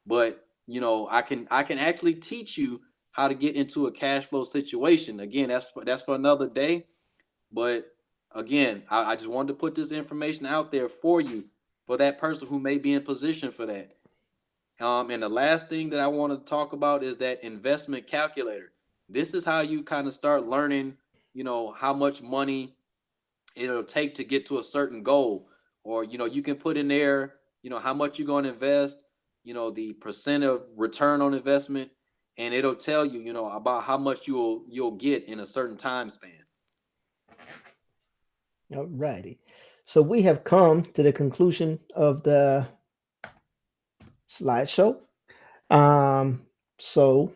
But I can actually teach you how to get into a cash flow situation. Again, that's for another day. But again, I just wanted to put this information out there for you, for that person who may be in position for that. And the last thing that I want to talk about is that investment calculator. This is how you kind of start learning, how much money it'll take to get to a certain goal. Or, you can put in there, how much you're going to invest, the percent of return on investment, and it'll tell you, about how much you'll get in a certain time span. All righty. So we have come to the conclusion of the slideshow. Um, so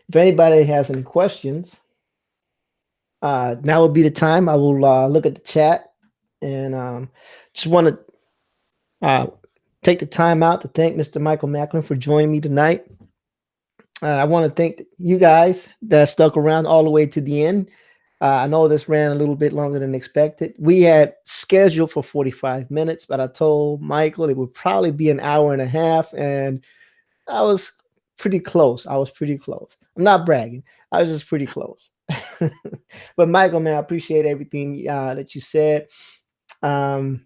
if anybody has any questions, now would be the time. I will look at the chat and just want to take the time out to thank Mr. Michael Macklin for joining me tonight. I want to thank you guys that stuck around all the way to the end. I know this ran a little bit longer than expected. We had scheduled for 45 minutes, but I told Michael it would probably be an hour and a half, and I was pretty close. I'm not bragging. I was just pretty close. But Michael, man, I appreciate everything that you said. Um,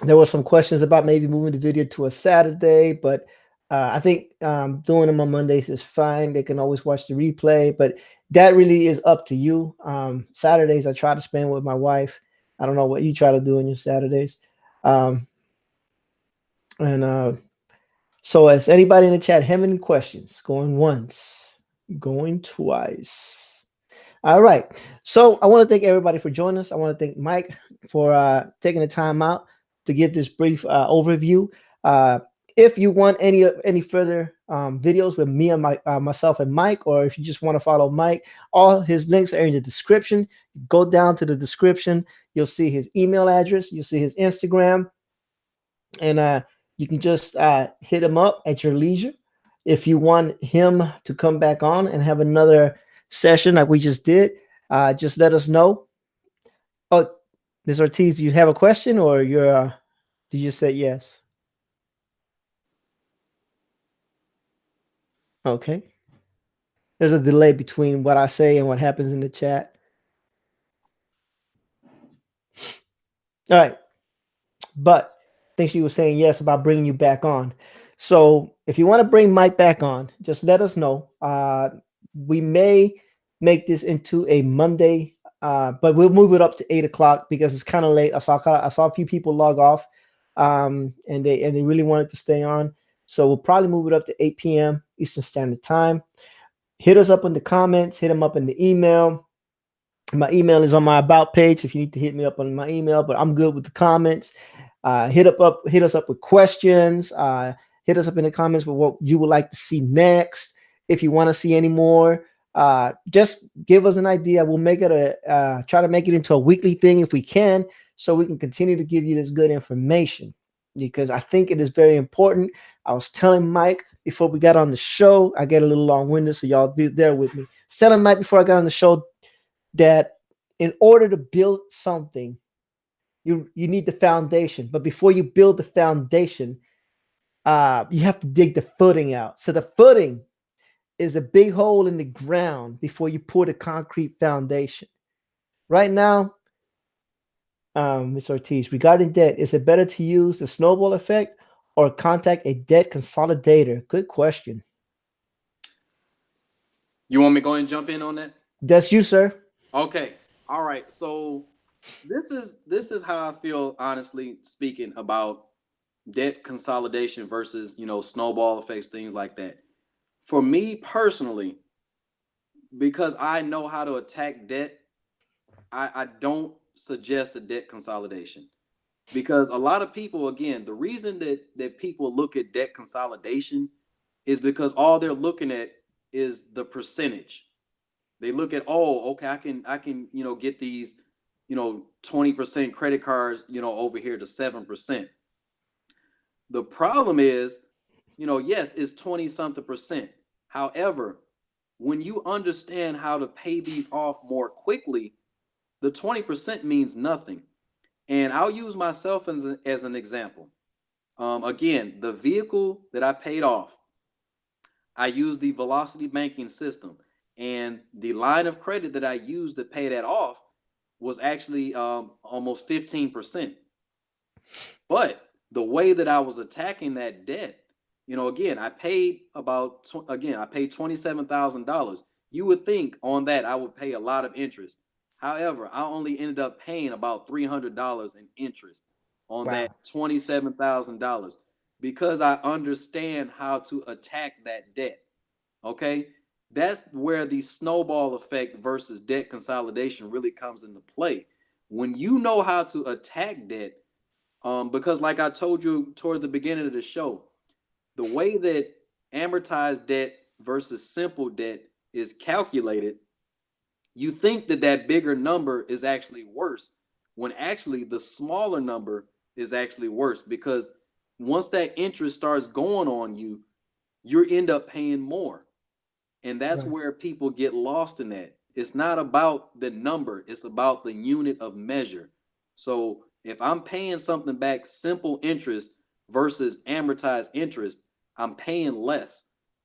there were some questions about maybe moving the video to a Saturday, but I think doing them on Mondays is fine. They can always watch the replay, but that really is up to you. Saturdays I try to spend with my wife. I don't know what you try to do on your Saturdays. And so as anybody in the chat have any questions, going once, going twice. All right. So I want to thank everybody for joining us. I want to thank Mike for taking the time out to give this brief overview. If you want any further videos with me and myself and Mike, or if you just want to follow Mike, all his links are in the description. Go down to the description. You'll see his email address. You'll see his Instagram. And you can just hit him up at your leisure. If you want him to come back on and have another session like we just did, just let us know. Oh, Ms. Ortiz, do you have a question, or did you say yes? Okay. There's a delay between what I say and what happens in the chat. All right. But I think she was saying yes about bringing you back on. So if you want to bring Mike back on, just let us know. We may make this into a Monday, but we'll move it up to 8 o'clock because it's kind of late. I saw a few people log off, and they really wanted to stay on. So we'll probably move it up to 8 p.m. Eastern Standard Time. Hit us up in the comments. Hit them up in the email. My email is on my about page if you need to hit me up on my email, but I'm good with the comments. Hit us up with questions. Hit us up in the comments with what you would like to see next. If you want to see any more, just give us an idea. We'll make it try to make it into a weekly thing if we can, so we can continue to give you this good information, because I think it is very important. I was telling Mike before we got on the show, I get a little long-winded, so y'all be there with me. I was telling Mike before I got on the show that in order to build something, you need the foundation. But before you build the foundation, you have to dig the footing out. So the footing is a big hole in the ground before you pour the concrete foundation. Right now, Ms. Ortiz, regarding debt, is it better to use the snowball effect or contact a debt consolidator? Good question. You want me to go and jump in on that? That's you, sir. Okay. All right. So this is how I feel, honestly speaking, about debt consolidation versus, snowball effects, things like that. For me personally, because I know how to attack debt, I don't suggest a debt consolidation. Because a lot of people, again, the reason that people look at debt consolidation is because all they're looking at is the percentage. They look at, oh, okay, I can get these 20% credit cards over here to 7%. The problem is, yes, it's 20 something percent. However, when you understand how to pay these off more quickly, the 20% means nothing. And I'll use myself as an example. Again, the vehicle that I paid off, I used the velocity banking system, and the line of credit that I used to pay that off was actually almost 15%. But the way that I was attacking that debt, again, I paid $27,000. You would think on that I would pay a lot of interest. However, I only ended up paying about $300 in interest on that Wow. $27,000 because I understand how to attack that debt. Okay. That's where the snowball effect versus debt consolidation really comes into play. When you know how to attack debt, because like I told you towards the beginning of the show, the way that amortized debt versus simple debt is calculated, you think that bigger number is actually worse, when actually the smaller number is actually worse, because once that interest starts going on you, you end up paying more. And that's Right. where people get lost in that. It's not about the number, it's about the unit of measure. So if I'm paying something back simple interest versus amortized interest, I'm paying less.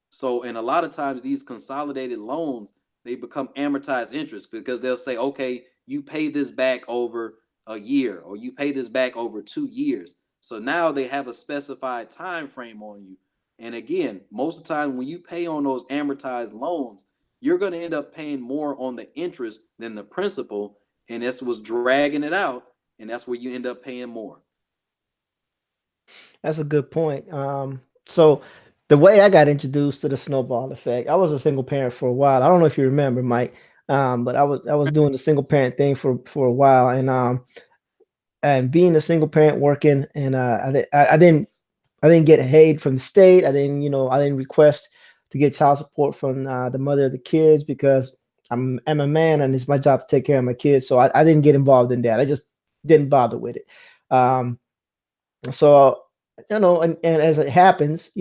So, and a lot of times these consolidated loans, they become amortized interest because they'll say, okay, you pay this back over a year, or you pay this back over 2 years. So now they have a specified time frame on you. And again, most of the time when you pay on those amortized loans, you're going to end up paying more on the interest than the principal. And that's what's dragging it out. And that's where you end up paying more. That's a good point. So the way I got introduced to the snowball effect, I was a single parent for a while. I don't know if you remember, Mike, but I was doing the single parent thing for a while, and being a single parent working, and I didn't get aid from the state. I didn't request to get child support from the mother of the kids, because I'm a man and it's my job to take care of my kids. So I didn't get involved in that. I just didn't bother with it. Um, so and as it happens,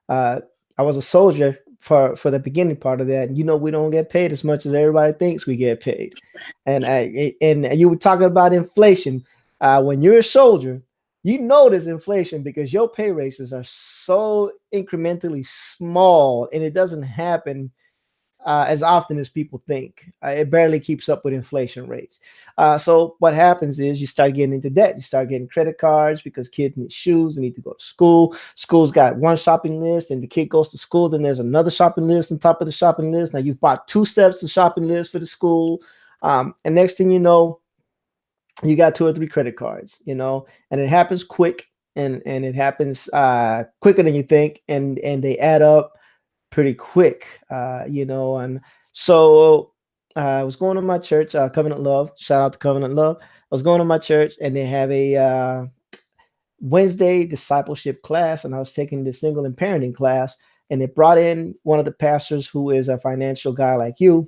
I was a soldier for the beginning part of that, and we don't get paid as much as everybody thinks we get paid. And you were talking about inflation. When you're a soldier, you notice inflation because your pay raises are so incrementally small, and it doesn't happen as often as people think. It barely keeps up with inflation rates. So what happens is you start getting into debt. You start getting credit cards because kids need shoes. They need to go to school. School's got one shopping list, and the kid goes to school. Then there's another shopping list on top of the shopping list. Now you've bought two sets of shopping lists for the school. And next thing you know, you got two or three credit cards, and it happens quick, and it happens quicker than you think. And they add up pretty quick, and so I was going to my church, Covenant Love. Shout out to Covenant Love. I was going to my church, and they have Wednesday discipleship class, and I was taking the single and parenting class, and they brought in one of the pastors who is a financial guy like you,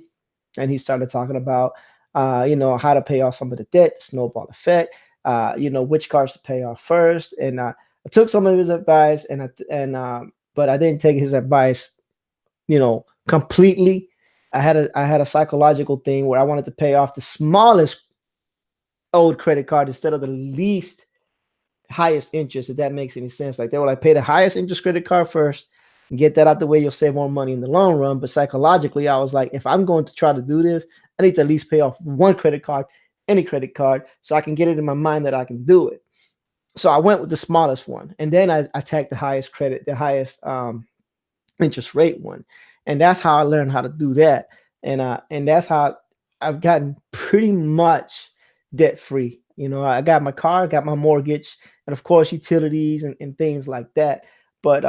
and he started talking about, how to pay off some of the debt, the snowball effect, which cars to pay off first, and I took some of his advice, but I didn't take his advice, completely. I had a psychological thing where I wanted to pay off the smallest old credit card instead of the least highest interest, if that makes any sense. Like they were like, pay the highest interest credit card first and get that out the way. You'll save more money in the long run. But psychologically, I was like, if I'm going to try to do this, I need to at least pay off one credit card, any credit card, so I can get it in my mind that I can do it. So I went with the smallest one, and then I tagged the highest credit, the highest interest rate one, and that's how I learned how to do that. And that's how I've gotten pretty much debt free. I got my car, got my mortgage, and of course utilities and things like that. But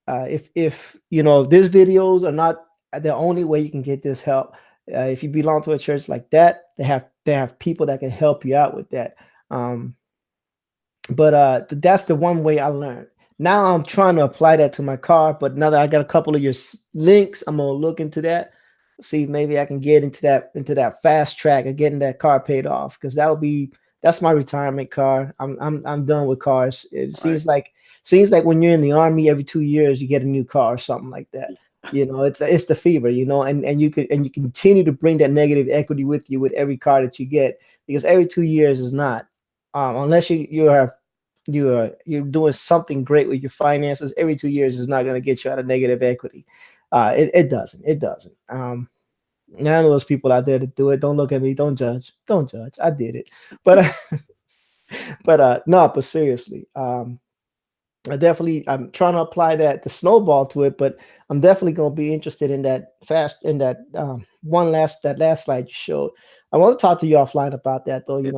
if these videos are not the only way you can get this help. If you belong to a church like that, they have people that can help you out with that. But that's the one way I learned. Now I'm trying to apply that to my car, but now that I got a couple of your links, I'm gonna look into that, see if maybe I can get into that fast track of getting that car paid off, because that's my retirement car. I'm done with cars. It Right. seems like when you're in the army, every 2 years you get a new car or something like that. It's the fever, and you continue to bring that negative equity with you with every car that you get, because every 2 years is not, unless you're doing something great with your finances. Every 2 years is not going to get you out of negative equity. It doesn't. None of those people out there that do it, don't look at me, don't judge. I did it, but no, but seriously, I'm trying to apply the snowball to it, but I'm definitely going to be interested in that last slide you showed. I want to talk to you offline about that, though. Yeah,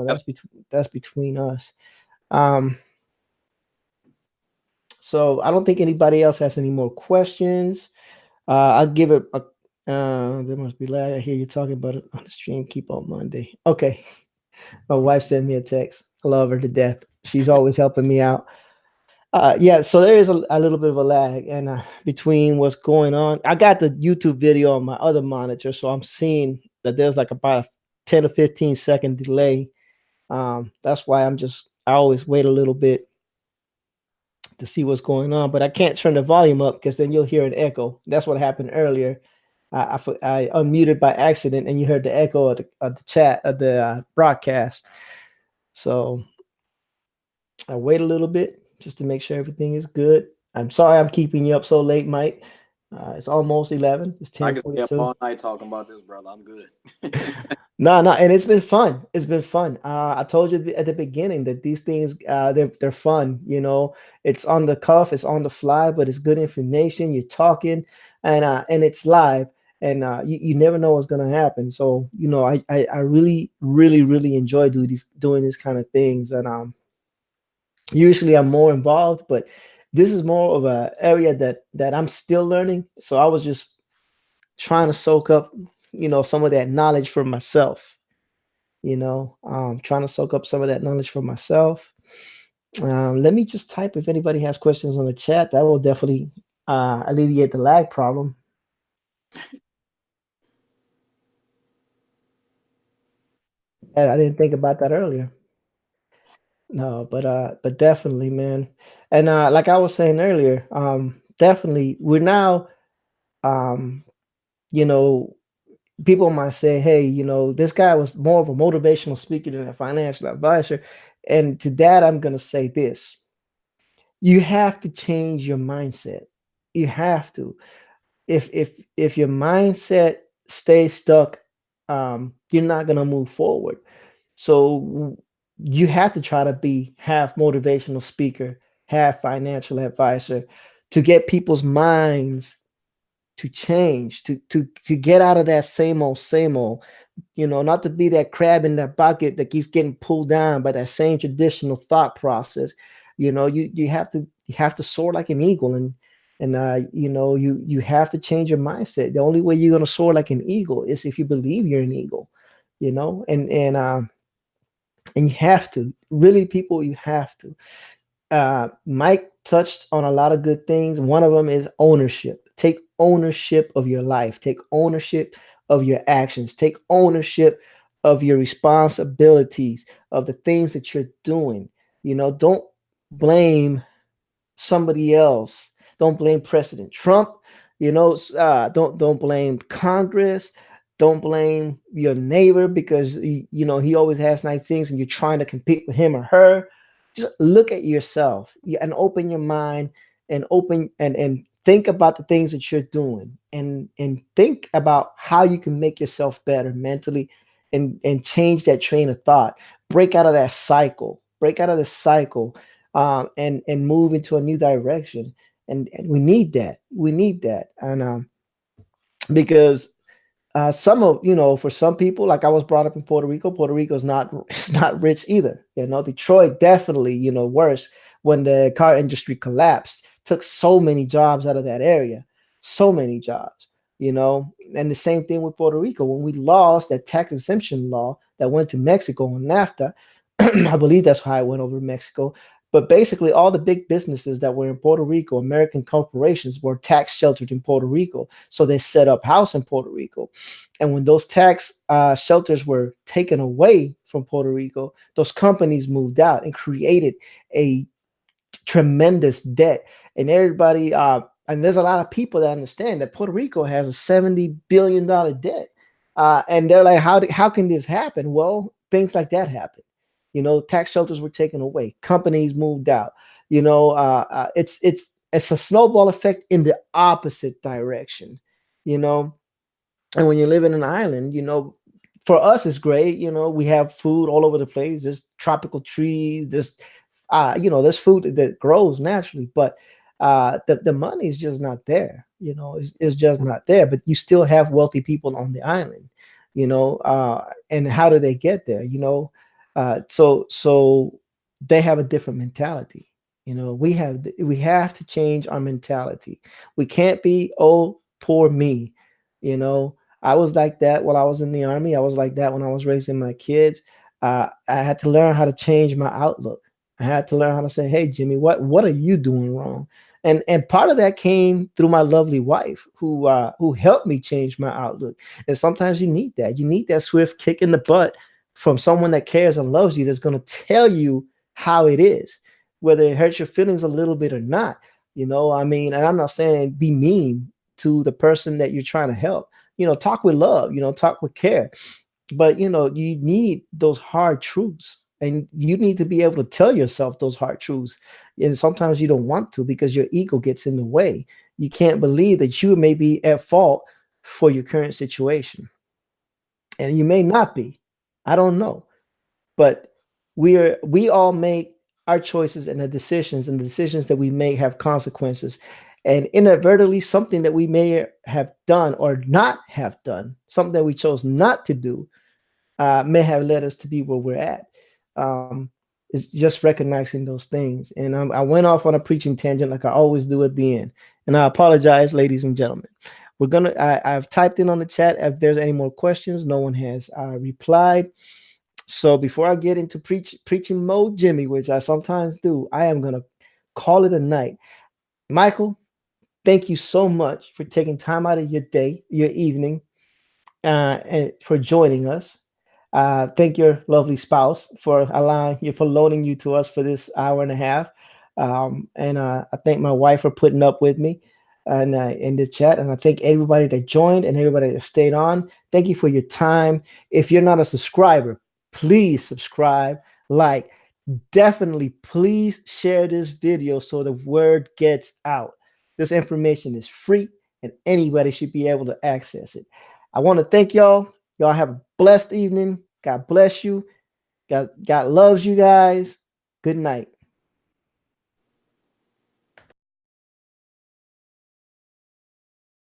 That's between us. Um, so I don't think anybody else has any more questions. I'll give it a. There must be lag. I hear you talking about it on the stream. Keep on Monday. Okay. My wife sent me a text. I love her to death. She's always helping me out. Yeah, so there is a little bit of a lag, and between what's going on. I got the YouTube video on my other monitor, so I'm seeing that there's like about a 10 or 15-second delay. That's why I always wait a little bit to see what's going on, but I can't turn the volume up because then you'll hear an echo. That's what happened earlier. I unmuted by accident, and you heard the echo of the chat of the broadcast. So I wait a little bit just to make sure everything is good. I'm sorry I'm keeping you up so late, Mike. It's almost 11. It's I can stay up 10:42. all night talking about this, brother. I'm good. No, and it's been fun. It's been fun. I told you at the beginning that these things, they're fun. It's on the cuff, it's on the fly, but it's good information. You're talking, and it's live, and you never know what's gonna happen. So I really, really, really enjoy doing these kind of things, and usually I'm more involved, but this is more of a area that I'm still learning. So I was just trying to soak up, some of that knowledge for myself. Trying to soak up some of that knowledge for myself. Let me just type if anybody has questions on the chat. That will definitely alleviate the lag problem. And I didn't think about that earlier. No, but definitely, man. And like I was saying earlier, definitely we're now, um, you know, people might say, hey, this guy was more of a motivational speaker than a financial advisor. And to that, I'm going to say this: you have to change your mindset. You have to. If your mindset stays stuck, you're not going to move forward. So you have to try to be half motivational speaker, half financial advisor, to get people's minds to change, to get out of that same old, not to be that crab in that bucket that keeps getting pulled down by that same traditional thought process. You have to soar like an eagle, and you have to change your mindset. The only way you're going to soar like an eagle is if you believe you're an eagle, and you have to, really, people, you have to. Mike touched on a lot of good things. One of them is ownership. Take ownership of your life. Take ownership of your actions. Take ownership of your responsibilities, of the things that you're doing. Don't blame somebody else. Don't blame President Trump. Don't blame Congress. Don't blame your neighbor because he always has nice things and you're trying to compete with him or her. Just look at yourself and open your mind and open and think about the things that you're doing and think about how you can make yourself better mentally and change that train of thought. Break out of that cycle. Break out of the cycle and move into a new direction. And we need that. We need that. And because some of for some people, like I was brought up in Puerto Rico. Puerto Rico is not it's not rich either. Detroit definitely worse when the car industry collapsed. Took so many jobs out of that area, so many jobs. And the same thing with Puerto Rico when we lost that tax exemption law that went to Mexico on NAFTA. I believe that's how it went over Mexico. But basically, all the big businesses that were in Puerto Rico, American corporations, were tax sheltered in Puerto Rico. So they set up house in Puerto Rico. And when those tax shelters were taken away from Puerto Rico, those companies moved out and created a tremendous debt. And everybody, and there's a lot of people that understand that Puerto Rico has a $70 billion debt. And they're like, how can this happen? Well, things like that happen. Tax shelters were taken away, companies moved out. It's a snowball effect in the opposite direction. you know and when you live in an island, for us it's great. We have food all over the place. There's tropical trees. There's food that grows naturally, but the money is just not there. It's just not there. But you still have wealthy people on the island. And how do they get there? So they have a different mentality. We have to change our mentality. We can't be, oh, poor me. I was like that while I was in the army. I was like that when I was raising my kids. I had to learn how to change my outlook. I had to learn how to say, hey, Jimmy, what are you doing wrong? And part of that came through my lovely wife who helped me change my outlook. And sometimes you need that. You need that swift kick in the butt from someone that cares and loves you, that's going to tell you how it is, whether it hurts your feelings a little bit or not. I mean, and I'm not saying be mean to the person that you're trying to help. Talk with love, talk with care. But you need those hard truths, and you need to be able to tell yourself those hard truths. And sometimes you don't want to because your ego gets in the way. You can't believe that you may be at fault for your current situation, and you may not be. I don't know. But we all make our choices and the decisions that we make have consequences. And inadvertently, something that we may have done or not have done, something that we chose not to do, may have led us to be where we're at. It's just recognizing those things. And I went off on a preaching tangent like I always do at the end. And I apologize, ladies and gentlemen. I've typed in on the chat if there's any more questions. No one has replied. So before I get into preaching mode, Jimmy, which I sometimes do, I am gonna call it a night. Michael, thank you so much for taking time out of your day, your evening, and for joining us. Thank your lovely spouse for loaning you to us for this hour and a half. And I thank my wife for putting up with me and in the chat. And I thank everybody that joined and everybody that stayed on. Thank you for your time. If you're not a subscriber, please subscribe, like, definitely please share this video so the word gets out. This information is free and anybody should be able to access it. I want to thank y'all. Y'all have a blessed evening. God bless you. God loves you guys. Good night.